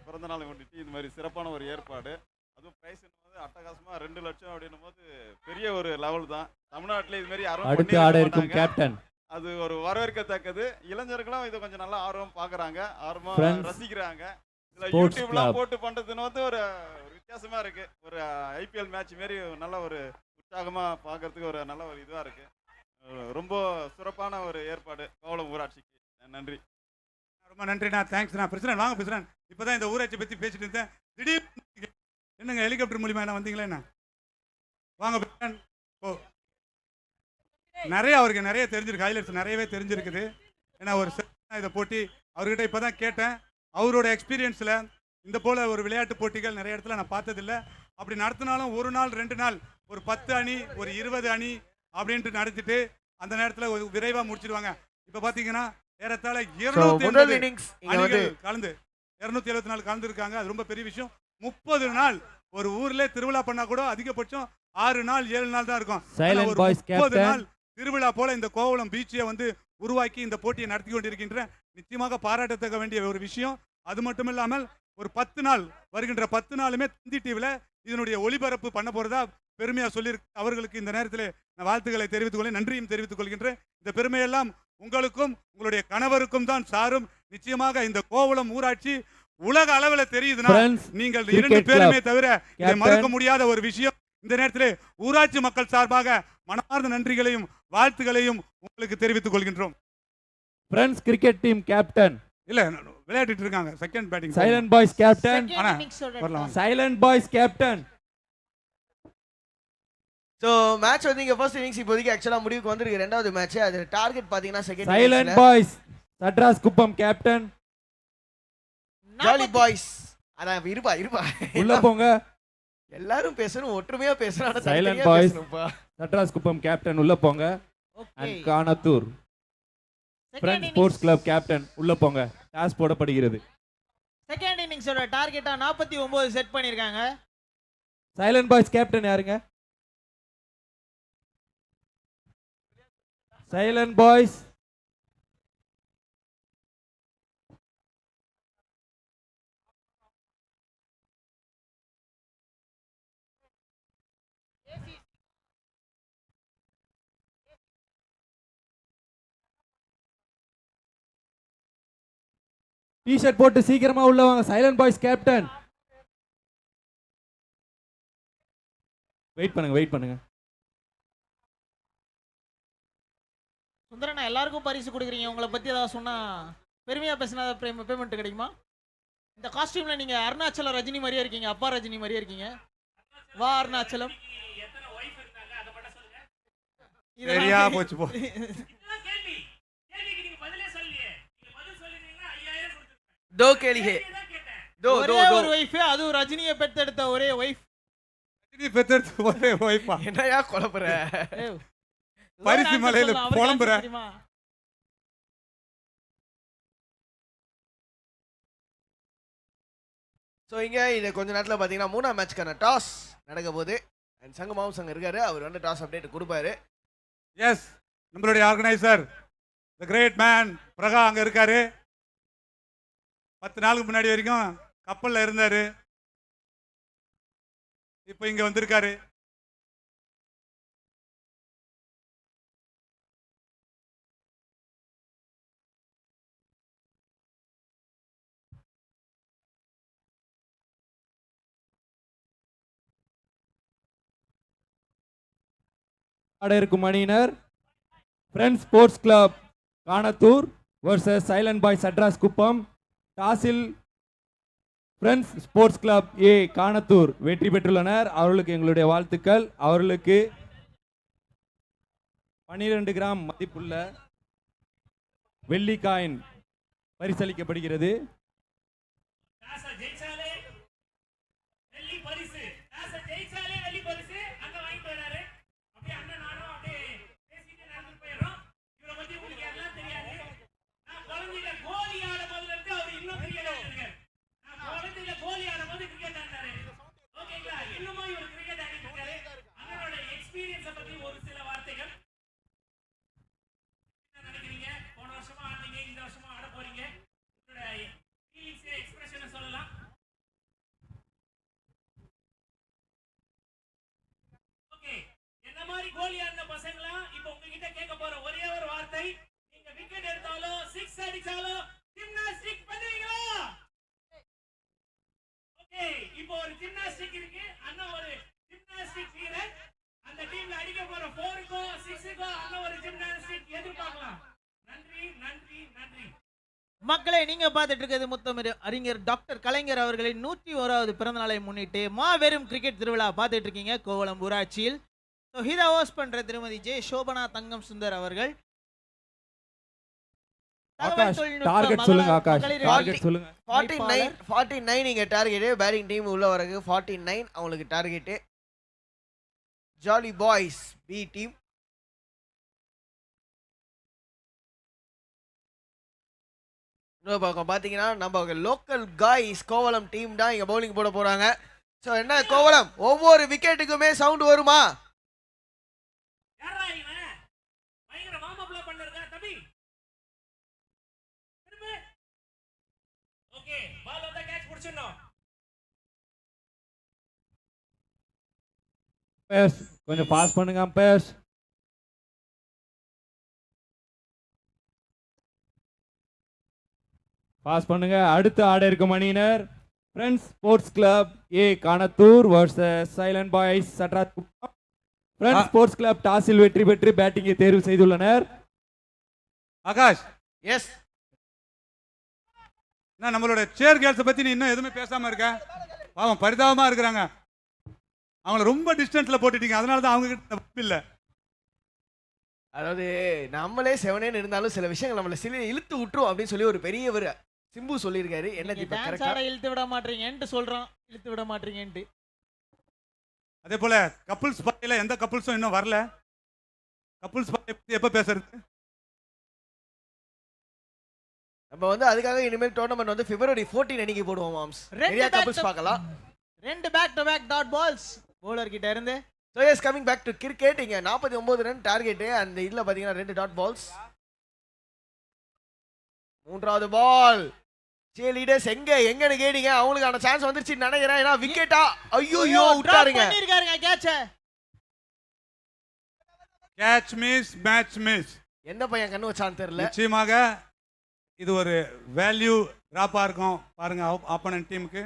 S8: பிறந்த நாளை முன்னிட்டு இது மாதிரி சிறப்பான ஒரு ஏற்பாடு. அதுவும் பிரைஸ் அட்டகாசமாக 2 லட்சம் அப்படின்னும் போது பெரிய ஒரு லெவல் தான். தமிழ்நாட்டில் இது மாதிரி யாரும்
S4: அடுத்து ஆட இருக்கும் கேப்டன்.
S8: அது ஒரு வரவேற்கத்தக்கது. இளைஞர்களும் இதை கொஞ்சம் நல்லா ஆர்வம் பார்க்குறாங்க, ஆர்வமாக
S4: Friends,
S8: ரசிக்கிறாங்க. இதில்
S4: Sports
S8: யூடியூப்லாம்
S4: Club.
S8: போட்டு பண்ணுறதுன்னு வந்து ஒரு வித்தியாசமாக இருக்குது. ஒரு ஐபிஎல் மேட்ச் மாரி நல்ல ஒரு உற்சாகமாக பார்க்கறதுக்கு ஒரு நல்ல ஒரு இதுவாக இருக்குது. ரொம்ப சிறப்பான ஒரு ஏற்பாடு கோவளம் ஊராட்சிக்கு. நன்றி.
S1: ரொம்ப நன்றிண்ணா, தேங்க்ஸ்ண்ணா. பிரசிடன்ட் வாங்க பிரசிடன்ட். இப்போ தான் இந்த ஊராட்சி பற்றி பேசிட்டு இருந்தேன். திடீர்னு என்னங்க ஹெலிகாப்டர் மூலிமா என்ன வந்தீங்களா என்ன? வாங்க பிரசிடன்ட். ஓ நிறைய அவருக்கு நிறைய தெரிஞ்சிருக்கு, ஹைலைட்ஸ் நிறையவே தெரிஞ்சிருக்குது. ஏன்னா ஒரு இதை போட்டி அவர்கிட்ட இப்போ தான் கேட்டேன். அவரோட எக்ஸ்பீரியன்ஸில் இந்த போல் ஒரு விளையாட்டு போட்டிகள் நிறைய இடத்துல நான் பார்த்ததில்ல. அப்படி நடத்தினாலும் 1 நாள் 2 நாள் ஒரு 10 அணி ஒரு 20 அணி அப்படின்ட்டு நடத்திட்டு அந்த நேரத்தில் ஒரு விரைவாக முடிச்சிடுவாங்க. இப்போ பார்த்தீங்கன்னா ஏறத்தாழ 280
S7: இன்னிங்ஸ்
S1: அணிகள் கலந்து 274 கலந்துருக்காங்க. அது ரொம்ப பெரிய விஷயம். 30 நாள் ஒரு ஊர்ல திருவிழா பண்ணா கூட அதிகபட்சம் 6 நாள் 7 நாள் தான் இருக்கும்.
S4: Silent boys
S1: 30
S4: captain.
S1: நாள் திருவிழா போல இந்த கோவளம் பீச்சை வந்து உருவாக்கி இந்த போட்டியை நடத்தி கொண்டிருக்கின்ற நிச்சயமாக பாராட்டத்தக்க வேண்டிய ஒரு விஷயம். அது மட்டும் இல்லாமல் ஒரு 10 நாள் வருகின்ற 10 நாளுமே தந்தி டிவியில் இதனுடைய ஒளிபரப்பு பண்ண போறதா பெருமையா சொல்லியிருக்கு. அவர்களுக்கு இந்த நேரத்தில் நான் வாழ்த்துக்களை தெரிவித்துக் கொள்ள நன்றியும் தெரிவித்துக் கொள்கின்றேன். இந்த பெருமையெல்லாம் உங்களுக்கும் உங்களுடைய கணவருக்கும் தான் சாரும். நிச்சயமாக இந்த கோவளம் ஊராட்சி உலக அளவில் தெரியுதுன்னா
S4: Friends,
S1: நீங்கள்
S4: Cricket
S1: 2 பேருமே
S4: Club.
S1: தவிர இதை
S4: Captain.
S1: மறக்க முடியாத ஒரு விஷயம். இந்த நேரத்தில் ஊராட்சி மக்கள் சார்பாக மனமார்ந்த நன்றிகளையும் வாழ்த்துகளையும் உங்களுக்கு தெரிவித்துக் கொள்கின்றோம்.
S4: Friends cricket team captain.
S1: இல்ல விளையாடிட்டு இருக்காங்க second batting.
S4: Silent boys captain.
S3: Second
S1: அண்ணா,
S3: இன்னிங்ஸோட
S1: வரலாம்.
S4: Silent boys captain.
S7: So match வந்து இங்க ஃபர்ஸ்ட் இன்னிங்ஸ் இப்போதைக்கு ஆக்சுவலா முடிவுக்கு வந்திருக்கு. ரெண்டாவது மேட்ச் அது டார்கெட் பாத்தீங்கன்னா செகண்ட்
S4: சைலண்ட் பாய்ஸ் சட்ராஸ் குப்பம் கேப்டன்.
S7: Jolly boys. அதான் இருப்பா
S4: உள்ள போங்க.
S7: எல்லாரும் பேசணும், ஒற்றுமையா பேசணும். ஆனா
S4: Silent
S7: தனித்தனியா
S4: boys.
S7: பேசணும்ப்பா.
S4: சட்ராஸ் குப்பம் கேப்டன் உள்ள போங்க.
S3: Okay
S4: and Kanathur friends sports club captain உள்ள போங்க. டாஸ் போடப்படுகிறது.
S3: செகண்ட் இன்னிங்ஸோட டார்கெட்டா 49 செட் பண்ணிருக்காங்க.
S4: சைலண்ட் பாய்ஸ் கேப்டன் யாருங்க? Silent boys. டி-ஷர்ட் போட்டு சீக்கிரமா உள்ள வாங்க. Silent boys captain. வெயிட் பண்ணுங்க.
S3: சுந்தரண்ணா எல்லாருக்கும் பரிசு கொடுக்குறீங்க. உங்களை பத்தி ஏதாவது சொன்னா பெருமையா பேசினா பேமெண்ட் கிடைக்குமா? இந்த காஸ்டியூம்ல நீங்க அருணாச்சல ரஜினி மாதிரியே இருக்கீங்க. அப்பா ரஜினி மாதிரியே இருக்கீங்க. வா அருணாச்சலம்.
S1: சரியா போச்சு போ.
S7: दो கேளிகே दो
S3: ஒரே
S7: दो
S3: ஒரு வைஃப், அதுவும் ரஜினியை பெத்தெடுத்த ஒரே வைஃப்.
S1: இது பெத்தெடுத்து ஒரே வைப்பா.
S7: என்னையா குழப்புற?
S1: பரிசு மலையில புலம்புற.
S7: ஸோ இங்க இது கொஞ்ச நேரத்தில் பார்த்தீங்கன்னா மூணாம் மேட்ச்க்கான டாஸ் நடக்க போகுது. அண்ட் சங்கமாவும் சங்க இருக்காரு, அவர் வந்து டாஸ் அப்டேட் கொடுப்பாரு.
S1: எஸ், நம்மளுடைய ஆர்கனைசர் தி கிரேட் மேன் பிரகா அங்க இருக்காரு. 10 நாளுக்கு முன்னாடி வரைக்கும் கப்பல்ல இருந்தாரு. இப்போ இங்க வந்திருக்காரு.
S4: ஆட இருக்கும் அணியினர் friends sports club Kanathur versus silent boys Sadras Kuppam. டாஸில் friends sports club A Kanathur வெற்றி பெற்றுள்ளனர். அவர்களுக்கு எங்களுடைய வாழ்த்துக்கள். அவர்களுக்கு 12 கிராம் மதிப்புள்ள வெள்ளி காயின் பரிசளிக்கப்படுகிறது.
S3: மக்களே, நீங்க பார்த்துட்டு இருக்கிறது முத்தமிழ் அறிஞர் டாக்டர் கலைஞர் அவர்களின் 101வது பிறந்த நாளை முன்னிட்டு மாபெரும் கிரிக்கெட் திருவிழா பார்த்துட்டு இருக்கீங்க கோவளம் ஊராட்சியில். ஸோ இதை ஹோஸ்ட் பண்ற திருமதி ஜே சோபனா தங்கம் சுந்தர் அவர்கள்.
S4: ஆகாஷ் டார்கெட் சொல்லுங்க. ஆகாஷ் டார்கெட் சொல்லுங்க.
S7: 49 நீங்க டார்கெட். பேட்டிங் டீம் உள்ள வரக்கு 49 அவங்களுக்கு target. Jolly boys B team. இன்னொரு பக்கம் பார்த்தீங்கன்னா நம்ம லோக்கல் காய்ஸ் கோவளம் டீம் தான் இங்க பவுலிங் போட போறாங்க. ஸோ என்ன கோவளம் ஒவ்வொரு விக்கெட்டுக்குமே சவுண்ட் வருமா?
S4: கொஞ்சம் பாஸ் பண்ணுங்க அம்பையர்ஸ். பாஸ் பண்ணுங்க. அடுத்து ஆட இருக்கும் அணியினர் friends sports club A Kanathur versus silent boys Sadras Kuppam. Friends sports club டாஸில் வெற்றி பெற்று பேட்டிங்கை தேர்வு செய்துள்ளனர்.
S1: ஆகாஷ்,
S7: எஸ்
S1: என்ன நம்மளோட சேர் கேர்ள்ஸை பற்றி நீ இன்னும் எதுவுமே பேசாமல் இருக்க? பாவம் பரிதாபமாக இருக்கிறாங்க. அவங்கள ரொம்ப டிஸ்டன்ஸில் போட்டுட்டீங்க, அதனால தான் அவங்க கிட்ட வாய்ப்பு இல்லை.
S7: அதாவது நம்மளே செவனேன்னு இருந்தாலும் சில விஷயங்கள் நம்மளை சில இழுத்து விட்டுரும் அப்படின்னு சொல்லி ஒரு பெரியவர் சிம்பு சொல்லியிருக்காரு. என்ன தீபக்
S3: டான்ஸ்
S7: கரெக்டா?
S3: ஆட இழுத்து விட மாட்டீங்கன்ட்டு சொல்றோம், இழுத்து விட மாட்டீங்கன்ட்டு.
S1: அதே போல் கப்புள்ஸ் பார்ட்டியில் எந்த கப்புள்ஸும் இன்னும் வரல. கப்புள்ஸ் பார்ட்டி பற்றி எப்போ பேசுறது?
S7: நம்ம வந்து அதுக்காக இனிமேல் டோர்னமெண்ட் வந்து February 14 அன்னைக்கு போடுவோம் மாம்ஸ். நிறைய கப்புள்ஸ் பார்க்கலாம்.
S3: 2 back to back dot balls bowler கிட்ட இருந்து.
S7: So yes, coming back to cricket, இங்க 49 ரன் டார்கெட். அந்த இதுல பாத்தீங்கன்னா 2 டாட் பால்ஸ். மூன்றாவது பால் லீடர்ஸ் எங்கன்னு கேட்டீங்க, அவங்களுக்கான சான்ஸ் வந்துருச்சு நினைக்கிறேன். ஏன்னா விக்கெட்டா ஐயோ விட்டாருங்க.
S3: பண்ணிருக்காருங்க கேட்ச.
S1: Catch miss, match miss.
S7: எந்த பையன் கண்ணு வச்சான்னு தெரியல.
S1: நிச்சயமாக இது ஒரு வேல்யூ டிராப்பா இருக்கும் பாருங்க ஆப்போனன்ட் டீமுக்கு.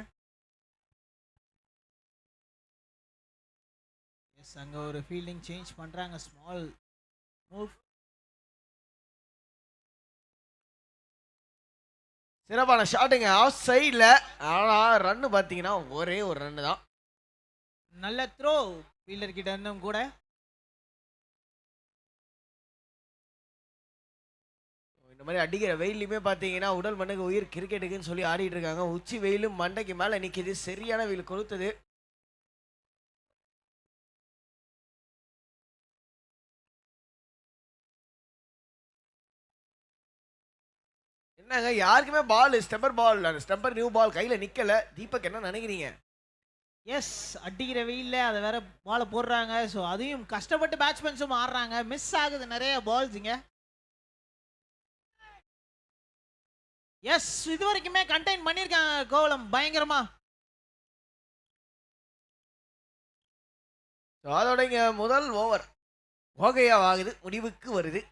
S3: எஸ், அங்க ஒரு ஃபீல்டிங் சேஞ்ச் பண்றாங்க. Small move.
S7: சிறப்பான ஷாட்டுங்க ஆஃப் சைடுல. ஆனா ரன் பாத்தீங்கன்னா ஒரே ஒரு ரன் தான்.
S3: நல்ல த்ரோ ஃபீல்டர் கிட்ட இருந்தும் கூட.
S7: இந்த மாதிரி அடிக்கிற வெயிலுமே பார்த்தீங்கன்னா உடல் மண்ணுக்கு உயிர் கிரிக்கெட்டுக்குன்னு சொல்லி ஆடிட்டு இருக்காங்க. உச்சி வெயிலும் மண்டைக்கு மேலே நிற்கிது. சரியான வெயில் கொளுத்துது. என்னங்க யாருக்குமே பால் ஸ்டெம்பர் பால் ஸ்டெம்பர் நியூ பால் கையில் நிற்கல. தீபக் என்ன நினைக்கிறீங்க?
S3: எஸ், அடிக்கிற வெயில்ல அதை வேற பாலை போடுறாங்க. ஸோ அதையும் கஷ்டப்பட்டு பேட்ஸ்மேன்ஸும் ஆடுறாங்க. மிஸ் ஆகுது நிறைய பால்ஸ் இங்க. எஸ், இது வரைக்குமே கண்டெயின் பண்ணியிருக்காங்க கோவலம் பயங்கரமா.
S7: அதோட இங்க முதல் ஓவர் ஓகையா ஆகுது, முடிவுக்கு வருது.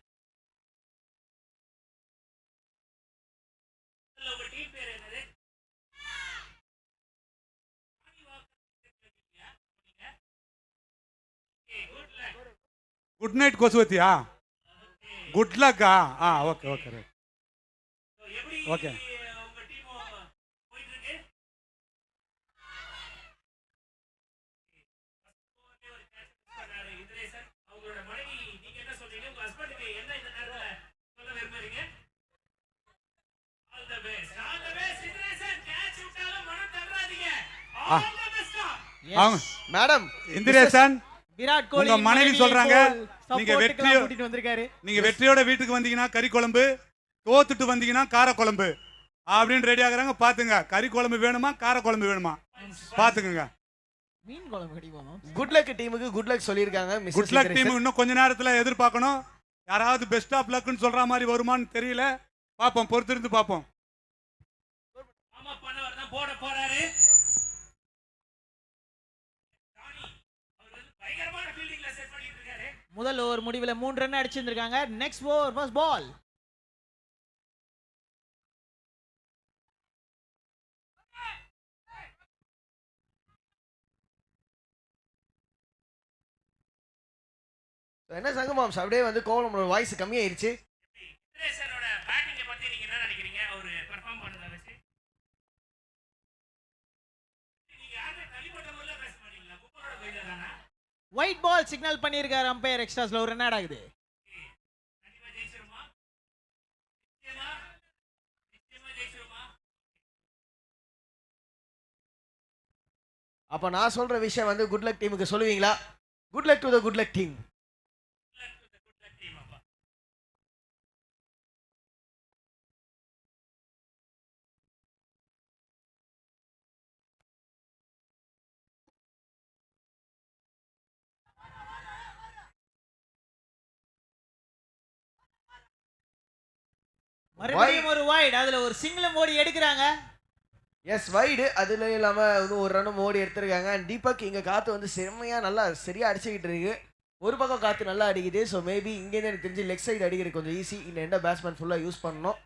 S1: குட் நைட் கொசுவத்தியா? குட் லக்கா? Okay okay right okay.
S7: Madam
S1: Indresan,
S3: Virat Kohli
S1: உங்க மனைவி சொல்றாங்க
S3: நீங்க கூட்டிட்டு வந்திருக்காரு.
S1: நீங்க வெற்றியோட வீட்டுக்கு வந்தீங்கன்னா கறி குழம்பு, தோத்துட்டு வந்தீங்கன்னா கார குழம்பு அப்படின்னு ரெடி ஆகுறாங்க. பாத்துங்க, கறி குழம்பு வேணுமா கார குழம்பு வேணுமா பாத்துக்குங்க.
S3: மீன் குழம்பு கடிப்போமா?
S7: குட் லக் டீமுக்கு குட் லக் சொல்லியிருக்காங்க.
S1: குட் லக் டீம் இன்னும் கொஞ்ச நேரத்துல எதிர்பார்க்கணும். யாராவது பெஸ்ட் ஆஃப் லக்னு சொல்ற மாதிரி வருமான்னு தெரியல. பாப்போம், பொறுத்திருந்து பாப்போம்.
S6: போட போறாரு.
S3: முதல் ஓவர் முடிவில் 3 ரன் அடிச்சிருந்திருக்காங்க. Next over first ball.
S7: என்ன சங்கமாம்ஸ் அப்படியே வந்து கோவலமோட வாய்ஸ் கம்மியாயிருச்சு.
S3: ஒயிட் பால் சிக்னல் பண்ணியிருக்காரு அம்பையர். எக்ஸ்ட்ராஸ்ல ஒரு ரன் ஆட் ஆகுது.
S7: அப்ப நான் சொல்ற விஷயம் வந்து குட் லக் டீமுக்கு சொல்லுவீங்களா? Good luck to the good luck team.
S3: மறுபடியும் ஒரு வைட், அதுல ஒரு சிங்கிளும் ஓடி எடுக்கிறாங்க.
S7: Yes, wide. அதுல இல்லாம ஒரு ரன்னும் ஓடி எடுத்திருக்காங்க. அண்ட் தீபக் இங்க காத்து வந்து செம்மையா நல்லா சரியா அடிச்சுக்கிட்டு இருக்கு. ஒரு பக்கம் காத்து நல்லா அடிக்குது. ஸோ மேபி இங்கேருந்து எனக்கு தெரிஞ்சு லெக் சைடு அடிக்கிறது கொஞ்சம் ஈஸி. இந்த எந்த பேட்ஸ்மேன் ஃபுல்லா யூஸ் பண்ணணும்.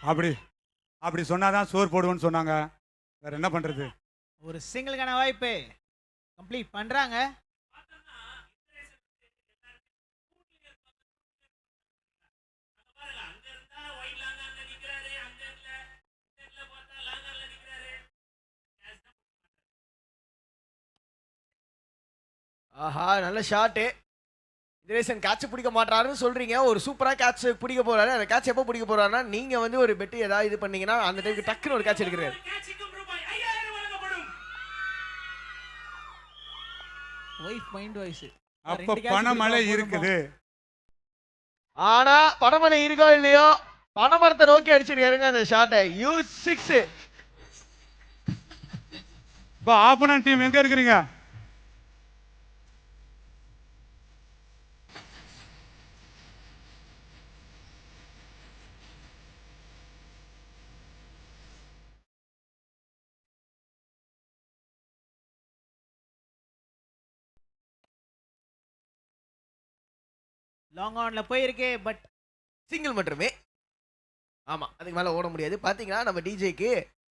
S1: அப்படி அப்படி சொன்னாதான் சோறு போடுவேன்னு சொன்னாங்க. வேற என்ன பண்றது?
S3: ஒரு சிங்கிளுக்கான வாய்ப்பு கம்ப்ளீட் பண்றாங்க.
S7: ஆஹா நல்ல ஷாட்டு. தினேசன் கேட்ச் பிடிக்க மாட்டாருன்னு சொல்றீங்க. ஒரு சூப்பரா கேட்ச் பிடிக்க போறாரு. அந்த கேட்ச் எப்போ பிடிக்க போறாருன்னா நீங்க வந்து ஒரு பெட் ஏதாவது இது பண்ணீங்கன்னா அந்த டைமுக்கு டக்குன்னு ஒரு கேட்ச் எடுக்கிறாரு.
S3: Wife mind voice.
S1: அப்ப பணமழை இருக்குது.
S7: ஆனா பணமழை இருக்கோ இல்லையோ பணமரத்தை நோக்கி அடிச்சிருக்காருங்க அந்த ஷாட்டை. U6.
S1: இப்போ ஆப்போனன்ட் டீம் எங்க இருக்கிறீங்க?
S3: லாங் ஆன்ல போயிருக்கு பட்
S7: சிங்கிள் மட்டுமே. ஆமா அதுக்கு மேல ஓட முடியாது. பாத்தீங்கன்னா நம்ம டிஜேக்கு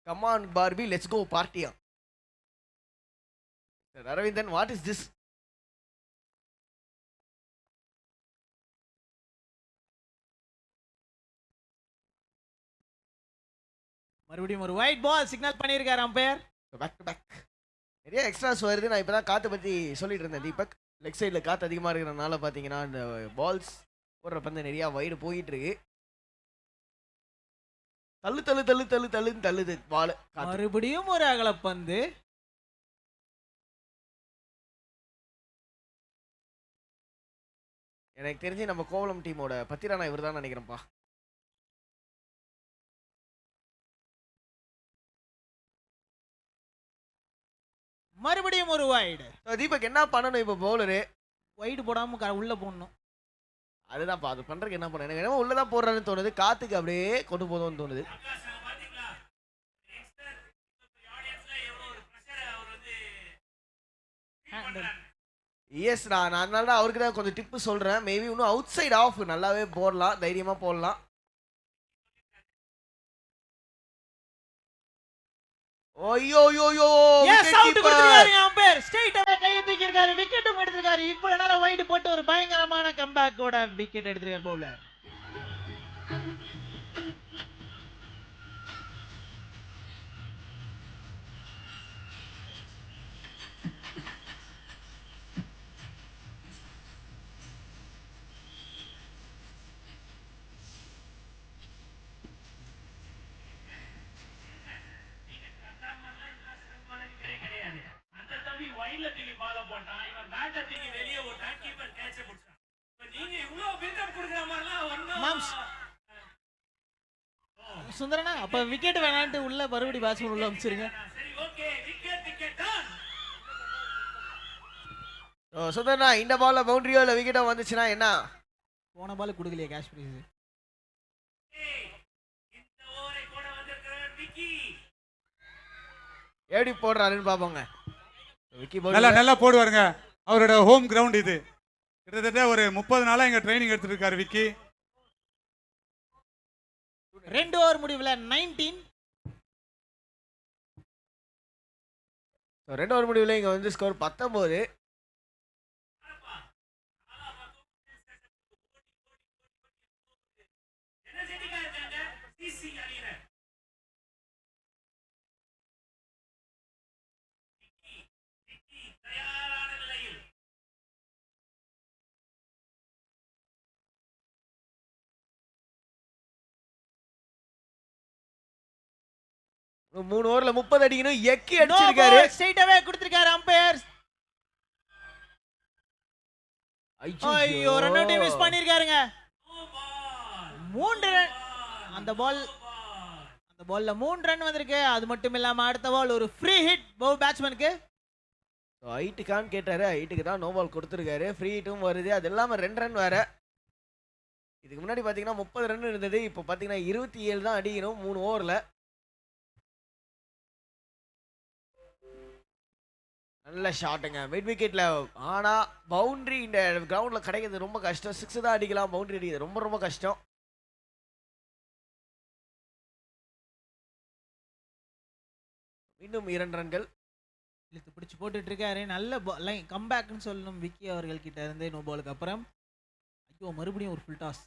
S7: கமான் பார்பி லெட்ஸ் கோ பார்ட்டியா. Aravindan what is this?
S3: மறுபடியும் ஒரு ஒயிட் பால் சிக்னல் பண்ணியிருக்காரு அம்பையர்.
S7: பேக் டு பேக் நிறைய எக்ஸ்ட்ராஸ் வருது. நான் இப்பதான் காத்தை பத்தி சொல்லிட்டு இருந்தேன் தீபக். லெக் சைடில் காற்று அதிகமாக இருக்கிறதுனால பார்த்தீங்கன்னா இந்த பால்ஸ் போடுற பந்து நிறையா வைடு போயிட்டு இருக்கு. தள்ளு தள்ளு தள்ளு தள்ளு தள்ளுன்னு தள்ளுது பால்.
S3: மறுபடியும் ஒரு அகலப்பந்து.
S7: எனக்கு தெரிஞ்சு நம்ம கோவளம் டீமோட பத்திரானா இவர் தான் நினைக்கிறேன்ப்பா.
S3: மறுபடியும் ஒரு வைடு.
S7: தீபக் என்ன பண்ணணும் இப்போ? பவுலரு
S3: வைடு போடாம உள்ள போடணும்.
S7: அதுதான்ப்பா அது பண்றதுக்கு என்ன பண்ண எனக்கு என்னமோ உள்ளதான் போடுறான்னு தோணுது. காத்துக்கு அப்படியே கொண்டு போதும்னு தோணுது. எஸ் நான் அதனால தான் அவருக்கு தான் கொஞ்சம் டிப்பு சொல்றேன். மேபி இன்னும் அவுட் சைட் ஆஃப் நல்லாவே போடலாம், தைரியமா போடலாம். ஐயோ ஐயோ ஐயோ
S3: எஸ் அவுட் கொடுத்திருக்காரு அம்பையர். ஸ்ட்ரைட் அவே கையை தூக்கி இருக்காரு. விக்கெட்டும் எடுத்திருக்காரு. இப்போ என்னால வைடு போட்டு ஒரு பயங்கரமான கம்பேக்கோட விக்கெட் எடுத்திருக்காரு பவுலர். சுந்தரனா அப்ப விக்கெட் வேணான்ட்டு உள்ள மறுபடி பேட்ஸ்மேன் உள்ள அனுப்பிச்சிருங்க.
S7: சுந்தரனா இந்த பால்ல பவுண்டரியோ இல்ல விக்கெட்டோ வந்துச்சுன்னா என்ன?
S3: போன பால் கொடுக்கலையே கேஷ் பிரைஸ்.
S7: எப்படி போடுறாருன்னு பாப்போங்க. விக்கி
S1: நல்லா நல்லா போடுவாருங்க. அவரோட ஹோம் கிரவுண்ட் இது. கிட்டத்தட்ட ஒரு 30 நாளா இங்க ட்ரைனிங் எடுத்துட்டு இருக்காரு விக்கி.
S3: 2 ஓவர் முடிவுல 19.
S7: 2 ஓவர் முடிவுல இங்க வந்து ஸ்கோர் 19. மூணு ஓவர்ல 30 அடிக்கணும். எக்கி அடிச்சிருக்காரு.
S3: ஸ்ட்ரைட் அவே கொடுத்திருக்காரு அம்பையர். ஐயோ ரன் அவுட் மிஸ் பண்ணிருக்காருங்க. 3 ரன். அந்த பால்ல 3 ரன் வந்திருக்கு. அது மட்டும் இல்லாம அடுத்த பால் ஒரு ஃப்ரீ ஹிட் பேட்ஸ்மேனுக்கு.
S7: ஹைட்டுக்கான்னு கேட்டாரு. ஹைட்டுக்கு தான் நோ பால் கொடுத்துருக்காரு. ஃப்ரீ ஹிட்டும் வருது. அது இல்லாம 2 ரன் வேற. இதுக்கு முன்னாடி பாத்தீங்கன்னா 30 ரன் இருந்தது. இப்போ பாத்தீங்கன்னா 27 தான் அடிக்கணும் 3 ஓவர்ல. நல்ல ஷாட்டுங்க மிட் விக்கெட்ல. ஆனா பவுண்டரி இந்த கிரவுண்ட்ல கிடைக்கிறது ரொம்ப கஷ்டம். 6 தான் அடிக்கலாம். பவுண்டரி அடிக்கிறது ரொம்ப ரொம்ப கஷ்டம். இன்னும் 2 ரன்கள்.
S3: இழுத்து பிடிச்சு போட்டுட்டு இருக்காரு. நல்ல லைன் கம்பேக்னு சொல்லணும் விக்கி அவர்கள் கிட்ட இருந்து நோ பாலுக்கு அப்புறம். ஐயோ மறுபடியும் ஒரு ஃபுல் டாஸ்.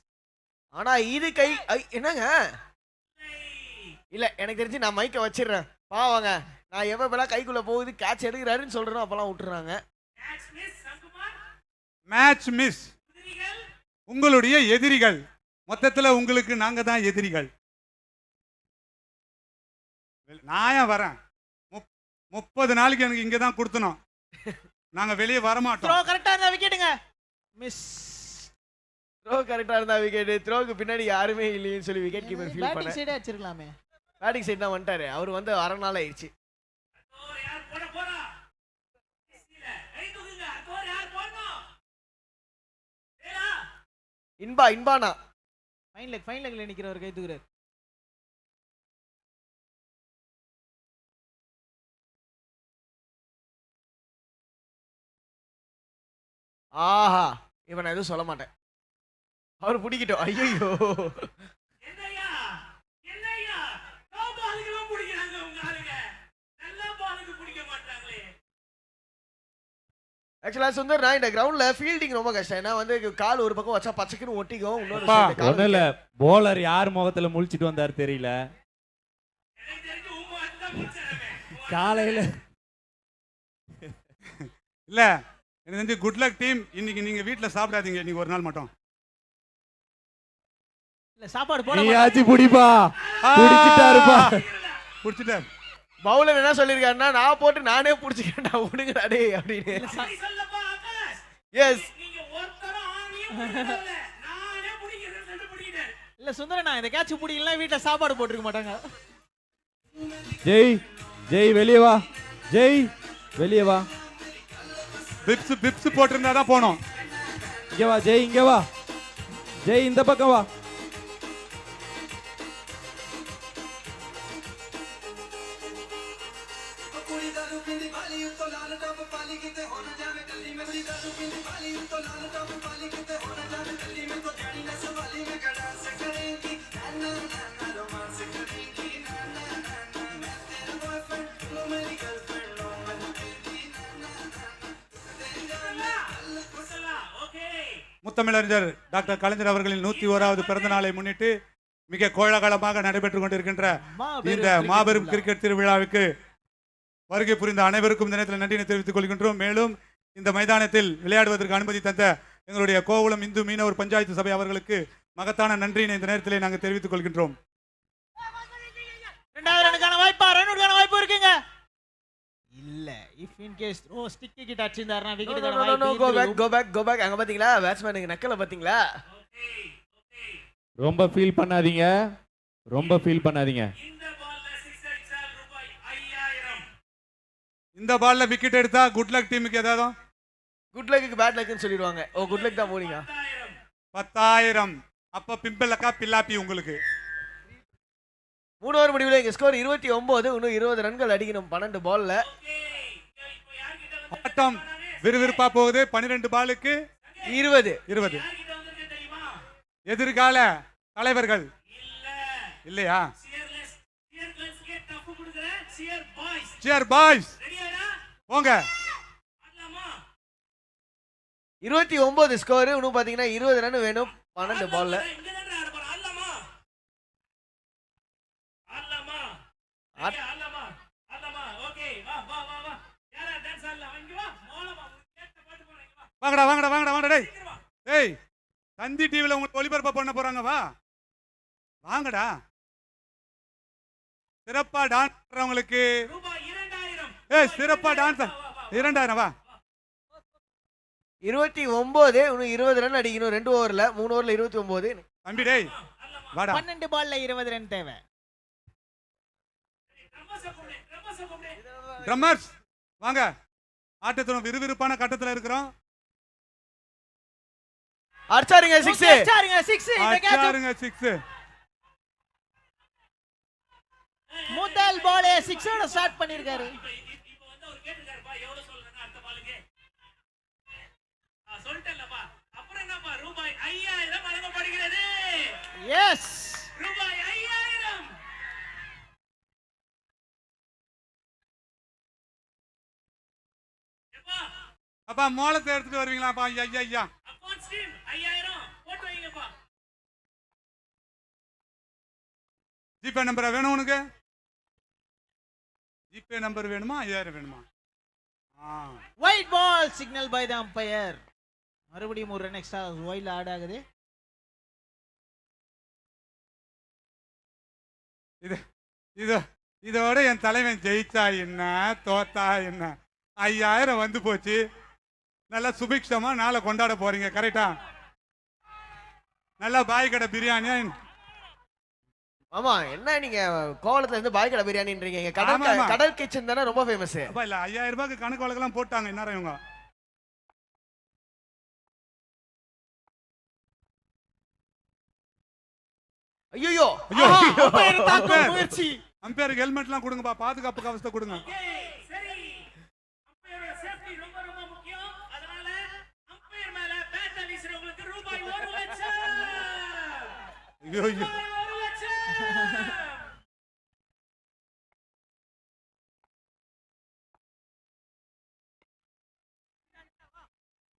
S7: ஆனா இது கை என்னங்க இல்ல எனக்கு தெரிஞ்சு நான் மைக்கை வச்சிடுறேன் பாவாங்க. நான் எவ்வளவு கைக்குள்ள போகுது கேட்ச் எடுக்கிறாருன்னு சொல்றேன் அப்பெல்லாம் விட்டுறாங்க.
S1: Match miss. உங்களுடைய எதிரிகள் மொத்தத்துல உங்களுக்கு நாங்க தான் எதிரிகள். நான் ஏன் வரேன் 30 நாளைக்கு எனக்கு இங்க தான் கொடுத்தணும். நாங்க வெளியே வர மாட்டோம்.
S3: த்ரோ கரெக்ட்டா இருந்தா விக்கெட்டுங்க. மிஸ்.
S7: த்ரோ கரெக்டா இருந்தா விக்கெட். த்ரோக்கு பின்னாடி யாருமே இல்லைன்னு சொல்லி விக்கெட் கீப்பர் ஃபீல் பண்ண.
S3: பேட்டிங் சைடே வச்சிருக்கலாமே.
S7: பேட்டிங் சைடு தான் வந்துட்டாரு. அவர் வந்து அரை நாள் ஆயிடுச்சு. இன்பானா
S3: ஃபைன் லெக்ல நிக்கிறவர் கை தூக்குறாரு.
S7: ஆஹா இவன் எதுவும் சொல்ல மாட்டேன். அவர் பிடிக்கிட்டோம். ஐயோ ஆக்சுவலா சுந்தர் நான் இந்த கிரவுண்ட்ல ஃபீல்டிங் ரொம்ப கஷ்டம். ஏன்னா வந்து கால் ஒரு பக்கம் வச்சா பச்சைக்குன்னு ஒட்டிக்கும்.
S4: ஒன்றும் இல்லை, போலர் யார் முகத்தில் முழிச்சிட்டு வந்தார் தெரியல. காலையில்
S1: இல்ல எனக்கு தெரிஞ்சு குட் லக் டீம். இன்னைக்கு நீங்க வீட்டில் சாப்பிடாதீங்க. இன்னைக்கு ஒரு நாள் மட்டும்.
S3: இல்ல சாப்பாடு போட
S4: நீயாச்சும் புடிப்பா. புடிச்சிட்டாருப்பா.
S1: புடிச்சிட்டார்.
S7: பவுலர் என்ன சொல்லியிருக்காருன்னா நான் போட்டு நானே பிடிச்சிக்கிறேன்டா விடுங்கடா டே அப்படின்னு. எஸ்
S3: இல்ல சுந்தரனா இந்த கேட்ச் பிடிக்கல வீட்டுல சாப்பாடு போட்டுருக்க மாட்டாங்க.
S4: ஜெய் வெளியே வா. ஜெய் வெளியே வா.
S1: பிப்ஸ் போட்டிருந்தா தான் போனோம்.
S4: இங்க வா ஜெய், இங்க வா ஜெய், இந்த பக்கம் வா.
S1: முத்தமிழறிஞர் டாக்டர் கலைஞர் அவர்களின் 101வது பிறந்த நாளை முன்னிட்டு மிக கோலாகலமாக நடைபெற்றுக் கொண்டிருக்கின்ற இந்த மாபெரும் கிரிக்கெட் திருவிழாவுக்கு வருகை புரிந்த அனைவருக்கும் இந்த நேரத்தில் நன்றியை தெரிவித்துக் கொள்கின்றோம். மேலும் இந்த மைதானத்தில் விளையாடுவதற்கு அனுமதி தந்த எங்களுடைய கோவளம் இந்து மீனவர் பஞ்சாயத்து சபை அவர்களுக்கு மகத்தான நன்றியினை இந்த நேரத்தில் நாங்கள் தெரிவித்துக் கொள்கின்றோம்.
S3: இரண்டாவது ரனுக்கான வாய்ப்பு இருக்குங்க. இல்ல இஃப் இன் கேஸ் ஸ்டிக் கிட்ட அடிச்சிருந்தாருனா விக்கெட்டுக்கான வாய்ப்பு.
S7: கோ பேக் அங்க பாத்தீங்களா பேட்ஸ்மேனுக்கு நக்கல பாத்தீங்களா.
S4: ரொம்ப ஃபீல் பண்ணாதீங்க.
S1: இந்த பால்ல விக்கெட் எடுத்தா குட் லக் டீமுக்கு ஏதாவது
S7: குட் லக்கு பேட் லக்குன்னு சொல்லிடுவாங்க. ஓ குட் லக் தான் போறீங்க.
S1: 10,000. அப்ப பிம்பலக்கா பில்லாப்பி உங்களுக்கு.
S7: 3 ஓவர் முடிவுல எங்க ஸ்கோர் 29. இன்னும் 20 ரன்கள் அடிக்கணும் 12 பால்ல.
S1: ஆட்டம் விறுவிறுப்பா போகுது. 12 பாலுக்கு 20. எதிர்கால தலைவர்கள் இல்லையா? சியர் பாய்ஸ் போங்க.
S7: 29 ஸ்கோர். இன்னும் பாத்தீங்கன்னா 20 ரன் வேணும் 12 பால்ல.
S1: வாங்கடா டேய். ஏய் தந்தி டிவில உங்களுக்கு ஒளிபரப்பு பண்ண போறாங்க. வாங்கடா. சிறப்பா டான்ஸ் பண்றவங்களுக்கு சிறப்பா டான்ஸ் 2000 வா.
S7: 29. இன்னும் 20 ரன் அடிக்கணும் 2 ஓவர்ல. 3 ஓவர்ல 29.
S1: தம்பி டேய் வாடா.
S3: 12 பால்ல 20 ரன் தேவை.
S1: ட்ரம்மர்ஸ் வாங்க. ஆட்டத்தோட விறுவிறுப்பான கட்டத்துல இருக்கிறோம்.
S7: அடிச்சாருங்க
S1: 6.
S3: முதல் பாலே 6 ஓட ஸ்டார்ட் பண்ணிருக்காரு. எஸ்
S1: அப்பா மோளத்தை எடுத்துட்டு வருவீங்களாப்பா? ஐயா ஐயா ஐயா. ஜிபே நம்பர் வேணும் உனக்கு? ஜிபே நம்பர் வேணுமா 5000 வேணுமா?
S3: Wide ball signal by the umpire. மறுபடியும் ஒரு ரன் எக்ஸ்ட்ரா ஒயிட்ல ஆட் ஆகுது.
S1: இதோட என் தலைவன் ஜெயிச்சா என்ன தோத்தா என்ன, 5000 வந்து போச்சு. நல்லா சுபிக்ஷமா நாளை கொண்டாட போறீங்க. கரெக்டா? நல்லா பாய் கடை பிரியாணியா?
S7: ஆமா, என்ன நீங்க கோவளத்துல இருந்து பாய் கடை பிரியாணின்றீங்க? கடல் கிச்சன் தானே ரொம்ப ஃபேமஸ்.
S1: அப்பா இல்ல 5000 ரூபாய்க்கு கணக்கு வழக்கெல்லாம் போட்டாங்க இந்நேரம் இவங்க.
S7: ஐயோ
S3: முயற்சி.
S1: அம்பேருக்கு ஹெல்மெட்லாம் கொடுங்கப்பா, பாதுகாப்பு கவசத்தை கொடுங்க. ஐயோ ஐயோ.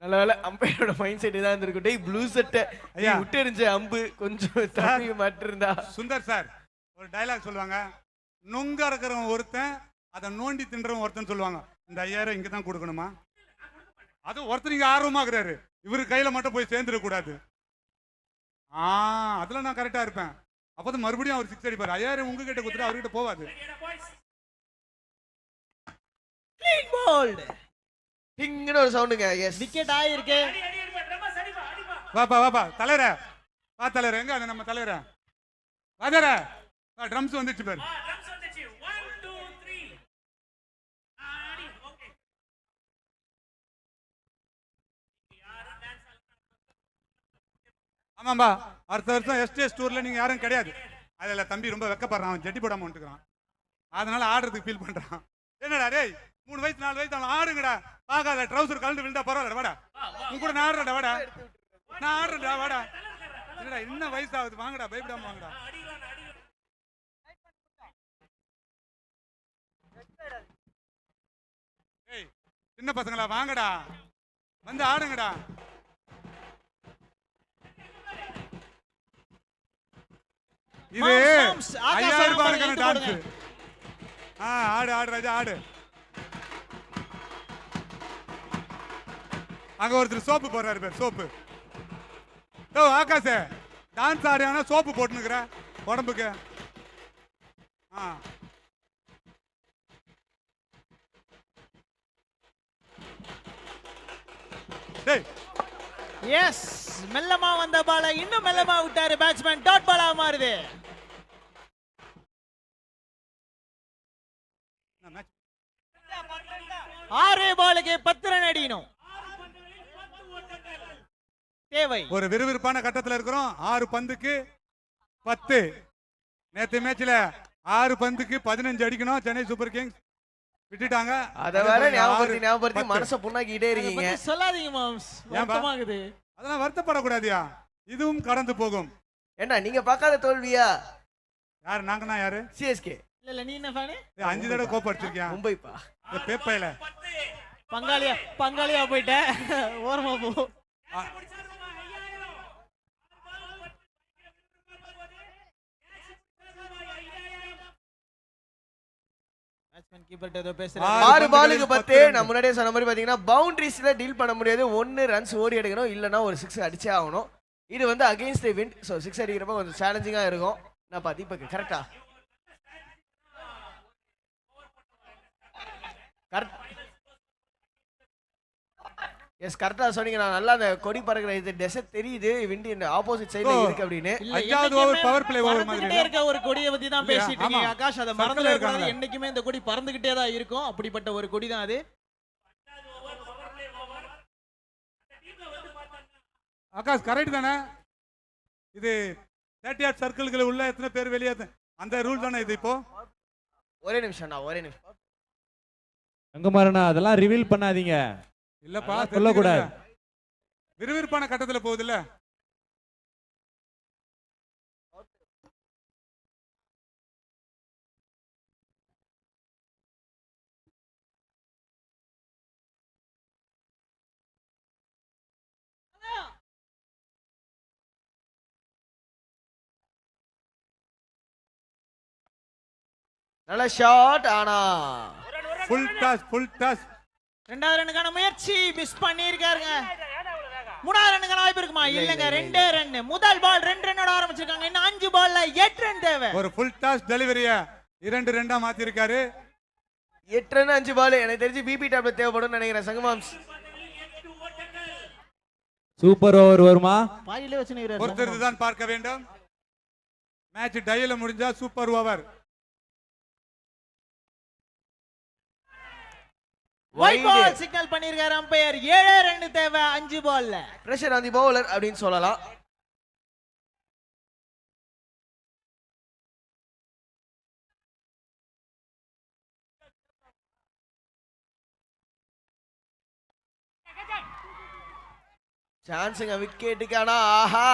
S7: நல்ல வேலை அம்பையரோட மைண்ட் செட் தான் இருந்திருக்கும். டேய் ப்ளூ செட்டை
S1: ஐயா
S7: விட்டு எறிஞ்ச அம்பு கொஞ்சம் தப்பி மாட்டிருந்தா.
S1: சுந்தர் சார் ஒரு டைலாக் சொல்லுவாங்க, நொங்க இருக்கிறவன் ஒருத்தன் அதை நோண்டி தின்றவன் ஒருத்தன் சொல்லுவாங்க. இந்த 5000 இங்க தான் கொடுக்கணுமா? அது ஒருத்தர் இங்க ஆர்வமாக்குறாரு, இவரு கையில மட்டும் போய் சேர்ந்துடக்கூடாது. அதுல நான் கரெக்டா இருப்பேன். அப்பதான் மறுபடியும் அவர் 6 அடிப்பாரு. 5000 உங்ககிட்ட கொடுத்துட்டு அவர்கிட்ட போவாது.
S3: Clean bolt.
S7: டிங்னு ஒரு சவுண்டுங்க. எஸ்,
S3: விக்கெட் ஆயிருக்கு.
S1: வாப்பா வாப்பா தலைவர, வா தலைவர. எங்க அது நம்ம தலைவர? வாதர ட்ரம்ஸ் வந்துச்சு பாரு. ஆமாம்பா, அடுத்த வருஷம் எஸ்டேஸ் டூர்ல நீங்க யாரும் கிடையாது. அதில் தம்பி ரொம்ப வெக்கப்படுறான், அவன் ஜட்டி போடாம வந்துட்டுக்கிறான். அதனால ஆடுறதுக்கு ஃபீல் பண்றான். என்னடா டேய் 3 வயசு 4 வயசு அவன் ஆடுங்கடா. பார்க்காத ட்ரௌசர் கலந்து விழுந்தா பரவாயில்ல, வாடா உன் கூட நான் ஆடுறேன்டா, வாடா நான் ஆடுறேன்டா, வாடா. என்னடா என்ன வயசாகுது, வாங்கடா பயப்படாம வாங்கடா. ஏய் சின்ன பசங்களா வாங்கடா, வந்து ஆடுங்கடா. இது 5000 ரூபாய்க்கான டான்ஸ். ஆடு ஆடு ராஜா ஆடு. அங்க ஒருத்தர் சோப்பு போடுறாரு பேர் சோப்பு. ஆகாஷ் டான்ஸ் ஆடியானா சோப்பு போட்டுனுக்குற உடம்புக்கு.
S3: எஸ், மெல்லமா வந்த பால இன்னும் மெல்லமா விட்டாரு பேட்ஸ்மேன். டாட் பாலா மாறுது. ஆறு பாலுக்கு 10 ரன் அடிக்கணும் தேவை.
S1: ஒரு விறுவிறுப்பான கட்டத்தில் இருக்கிறோம். 6 பந்துக்கு 10. நேத்து மேட்ச்ல 6 பந்துக்கு 15 அடிக்கணும். சென்னை சூப்பர் கிங்ஸ் விட்டுட்டாங்க.
S7: அத வேற ஞாபகப்படுத்தி மனச புண்ணாக்கிட்டே இருக்கீங்க.
S3: சொல்லாதீங்க மாம்ஸ், வருத்தமாகுது.
S1: அதெல்லாம் வருத்தப்படக்கூடாதியா, இதுவும் கடந்து போகும்.
S7: என்ன நீங்க பார்க்காத தோல்வியா?
S1: யாரு நாங்கனா? யாரு?
S7: சிஎஸ்கே.
S3: இல்ல நீ என்ன ஃபேன்?
S1: 5 தடவை கோப் அடிச்சிருக்கியா?
S7: மும்பைப்பா.
S1: இந்த பேப்பையில
S3: பங்காளியா போயிட்ட. ஓரமா போ. பேட்ஸ்மேன் கீப்பர் ஏதோ பேசுறாரு.
S7: 6 பாலுக்கு 10. நான் முன்னாடியே சொன்ன மாதிரி பாத்தீங்கன்னா பவுண்டரிஸ்ல டீல் பண்ண முடியாது. 1 ரன்ஸ் ஓடி எடுக்கணும், இல்லனா ஒரு 6 அடிச்சே ஆகணும். இது வந்து அகைன்ஸ்ட் தி விண்ட். சோ 6 அடிக்கிறப்ப கொஞ்சம் சேலஞ்சிங்கா இருக்கும். நான் தீபக் கரெக்ட்டா? எஸ் கரெக்டா சொன்னீங்க. நான் நல்லா அந்த கொடி பறக்கிற இது டெசர்ட் தெரியுது, விண்ட் இந்த ஆப்போசிட் சைடுல இருக்கு அப்படின்னு.
S1: அஞ்சாவது ஓவர் பவர் பிளே ஓவர் மாதிரி
S3: இருக்க ஒரு கொடியை பத்தி தான் பேசிட்டு இருக்கீங்க ஆகாஷ். அத மறந்துட கூடாது. என்னைக்குமே இந்த கொடி பறந்துகிட்டே தான் இருக்கும். அப்படிப்பட்ட ஒரு கொடி தான் அது.
S1: ஆகாஷ் கரெக்ட் தானே? இது 30 யார்ட் சர்க்கிள்குள்ள உள்ள எத்தனை பேர் வெளியே, அந்த ரூல் தானே இது? இப்போ
S7: ஒரே நிமிஷம்
S4: அங்கமாரண்ணா அதெல்லாம் ரிவீல் பண்ணாதீங்க.
S1: இல்லப்பா
S4: சொல்லக்கூடாது.
S1: விறுவிறுப்பான கட்டத்துல போகுதுல்ல.
S7: நல்ல ஷாட் ஆனா
S1: ஃபுல் டாஸ்
S3: ரெண்டாவது ரன்னுக்கான முயற்சி மிஸ் பண்ணியிருக்காருங்க. மூணாவது ரன்னுக்கான வாய்ப்பு இருக்குமா? இல்லங்க, 2 ரன். முதல் பால் 2 ரன்னோட ஆரம்பிச்சிருக்காங்க. இன்னும் 5 பால்ல 8 ரன் தேவை.
S1: ஒரு ஃபுல் டாஸ் டெலிவரியா 2 ரன்னா மாத்தி இருக்காரு.
S7: 8 ரன் 5 பால். எனக்கு தெரிஞ்சு பிபி டேப்லெட் தேவைப்படும் நினைக்கிறேன் சங்கமாம்ஸ்.
S4: சூப்பர் ஓவர் வருமா?
S3: பாயிலே வச்சுக்கிறாரு.
S1: பொறுத்திருந்து தான் பார்க்க வேண்டும். மேட்ச் டைல முடிஞ்சா super over.
S3: Wide ball signal பண்ணிருக்காரு அம்பையர். 7 ரன் தேவை 5 பால்ல.
S7: பிரஷர் ஆன் தி பவுலர் அப்படின்னு சொல்லலாம். சான்ஸுங்க விக்கெட்டுக்கானா. ஆஹா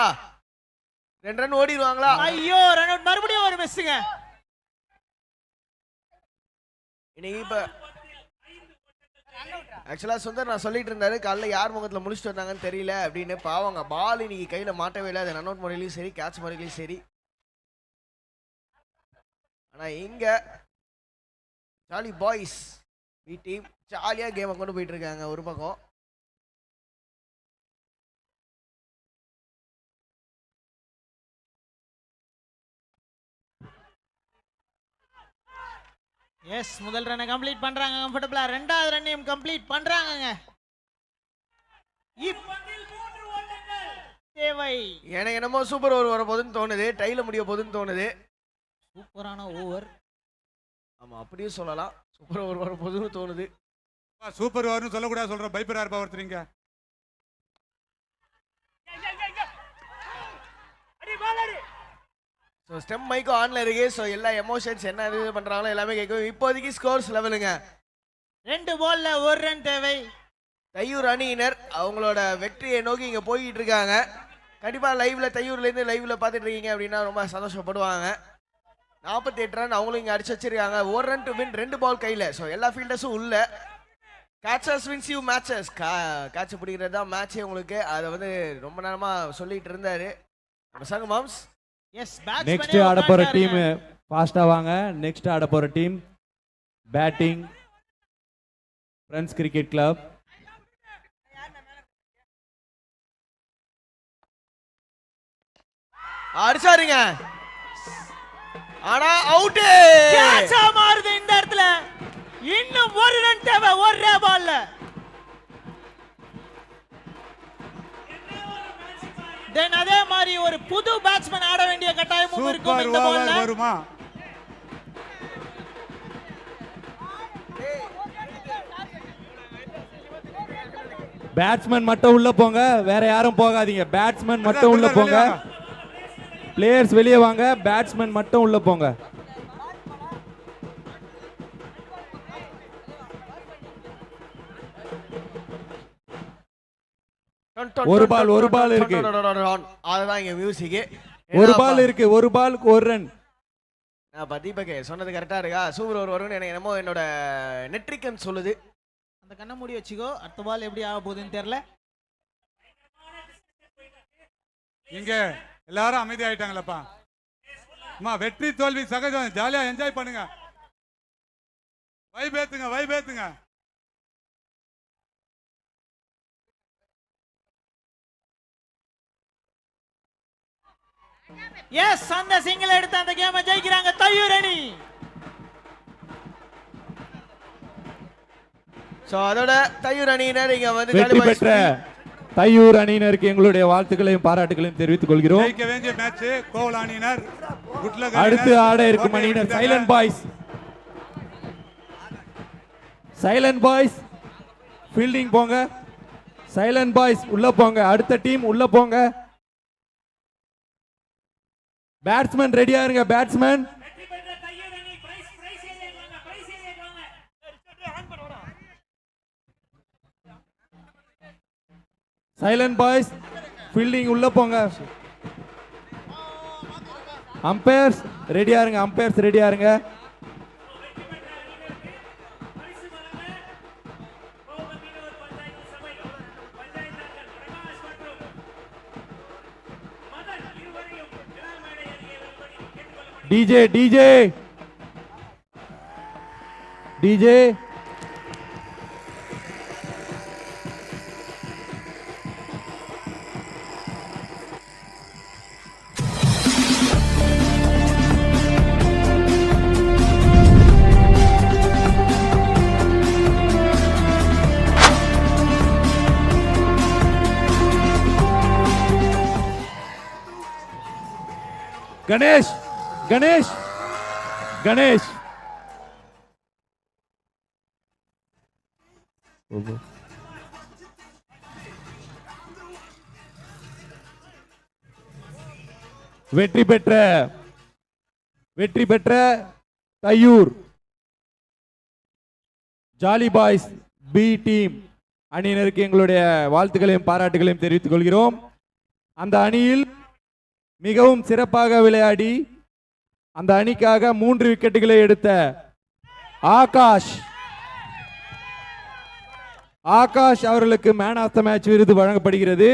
S7: 2 ரன் ஓடிடுவாங்களா?
S3: ஐயோ, ரன் அவுட். மறுபடியும் ஒரு மிஸ்ஸுங்க.
S7: இன்னைக்கு இப்ப ஆக்சுவலா சுந்தர் நான் சொல்லிட்டு இருந்தாரு காலைல யார் முகத்துல முடிச்சுட்டு வந்தாங்கன்னு தெரியல அப்படின்னு. பாவங்க பால் இன்னைக்கு கையில மாட்டவே இல்லை. அது ரன் அவுட் முறையிலையும் சரி கேட்ச் முறையிலையும் சரி. ஆனா இங்க ஜாலி பாய்ஸ் பி டீம் ஜாலியா கேமை கொண்டு போயிட்டு இருக்காங்க ஒரு பக்கம்.
S3: எஸ், முதல் ரன்னை கம்ப்ளீட் பண்றாங்க கம்ஃபர்ட்டபிளா. ரெண்டாவது ரன்னையும் கம்ப்ளீட் பண்றாங்கங்க. தேவை.
S7: எனக்கு என்னமோ சூப்பர் ஓவர் வர போதுன்னு தோணுது. டைல முடிய போதுன்னு தோணுது.
S3: சூப்பரான ஓவர்.
S7: ஆமா அப்படியும் சொல்லலாம். சூப்பர் ஓவர் வர போதுன்னு தோணுது.
S1: சூப்பர் ஓவர்னு சொல்லக்கூடாது சொல்றேன். பைப்பரார் பவர்த்துறீங்க.
S7: ஸோ ஸ்டெம் மைக்கும் ஆன்ல இருக்கு. ஸோ எல்லா எமோஷன்ஸ் என்ன இது பண்றாங்களோ எல்லாமே கேட்கும். இப்போதைக்கு ஸ்கோர்ஸ் லெவலுங்க.
S3: 2 பால்ல 1 ரன் தேவை.
S7: தையூர் அணியினர் அவங்களோட வெற்றியை நோக்கி இங்க போய்கிட்டு இருக்காங்க. கண்டிப்பா லைவ்ல தையூர்ல இருந்து லைவ்ல பார்த்துட்டு இருக்கீங்க அப்படின்னா ரொம்ப சந்தோஷப்படுவாங்க. 48 ரன் அவங்களும் இங்க அடிச்சு வச்சிருக்காங்க. 1 ரன் டு வின். 2 பால் கையில. ஸோ எல்லா ஃபீல்டர்ஸும் உள்ள. கேட்சர்ஸ் வின்ஸ் யூ மேட்சஸ். கேட்ச் பிடிக்கிறது தான் மேட்சே உங்களுக்கு. அதை வந்து ரொம்ப நேரமா சொல்லிட்டு இருந்தாரு சங்க மாம்ஸ்.
S3: எஸ்,
S4: நெக்ஸ்ட் ஆட போற டீம் ஃபாஸ்டா வாங்க. நெக்ஸ்ட் ஆட போற team batting friends cricket club.
S7: அடிச்சாருங்க. ஆனா அவுட்.
S3: கேட்சா மாறுது இந்த இடத்துல. இன்னும் 1 ரன் தேவை ஒரே பால்ல. தென் அதே மாதிரி ஒரு புது பேட்ஸ்மேன் ஆட வேண்டிய கட்டாயமும் இருக்கும் இந்த பால்ல.
S1: வருமா?
S4: பேட்ஸ்மேன் மட்டும் உள்ள போங்க, வேற யாரும் போகாதீங்க. பேட்ஸ்மேன் மட்டும் உள்ள போங்க. பிளேயர்ஸ் வெளியே வாங்க, பேட்ஸ்மேன் மட்டும் உள்ள போங்க. ஒரு பால் இருக்கு.
S7: அதுதான் இங்க மியூசிக்.
S4: ஒரு பால் இருக்கு. ஒரு பாலுக்கு 1 ரன்.
S7: தீபக் சொன்னது கரெக்டா இருக்கா? சூப்பர் ஓவர் வரும்னு எனக்கு என்னமோ என்னோட நெட்ரிக்கன் சொல்லுது.
S3: அந்த கண்ணை மூடி வச்சுக்கோ. அடுத்த பால் எப்படி ஆக போகுதுன்னு தெரியல.
S1: இங்க எல்லாரும் அமைதி ஆயிட்டாங்களப்பா. அம்மா வெற்றி தோல்வி சகஜம். ஜாலியா என்ஜாய் பண்ணுங்க. வைபேத்துங்க வைபேத்துங்க.
S3: எஸ், அந்த சிங்கிள் எடுத்து அந்த கேமை ஜெயிக்கிறாங்க தையூர் அணி.
S7: சோ அதோட தையூர் அணியினர் இங்க வந்து
S4: வெற்றி பெற்ற தையூர் அணியினருக்கு எங்களுடைய வாழ்த்துக்களையும் பாராட்டுகளையும் தெரிவித்துக் கொள்கிறோம்.
S1: ஜெயிக்க வேண்டிய மேட்ச் கோவல் அணியினர்.
S4: அடுத்து ஆட இருக்கும் அணியினர் silent boys. Silent boys fielding போங்க. சைலண்ட் பாய்ஸ் உள்ள போங்க. அடுத்த டீம் உள்ள போங்க. பேட்ஸ்மேன் ரெடியா இருங்க. பேட்ஸ்மேன் சைலண்ட் பாய்ஸ் ஃபீல்டிங் உள்ள போங்க. அம்பையர்ஸ் ரெடியா இருங்க. அம்பையர்ஸ் ரெடியா இருங்க. DJ DJ DJ. Ganesh Ganesh Ganesh வெற்றி பெற்ற Thaiyur jolly boys B team அணியினருக்கு எங்களுடைய வாழ்த்துக்களையும் பாராட்டுகளையும் தெரிவித்துக் கொள்கிறோம். அந்த அணியில் மிகவும் சிறப்பாக விளையாடி அந்த அணிக்காக 3 விக்கெட்டுகளை எடுத்த ஆகாஷ் அவர்களுக்கு மேன் ஆஃப் த மேட்ச் விருது வழங்கப்படுகிறது.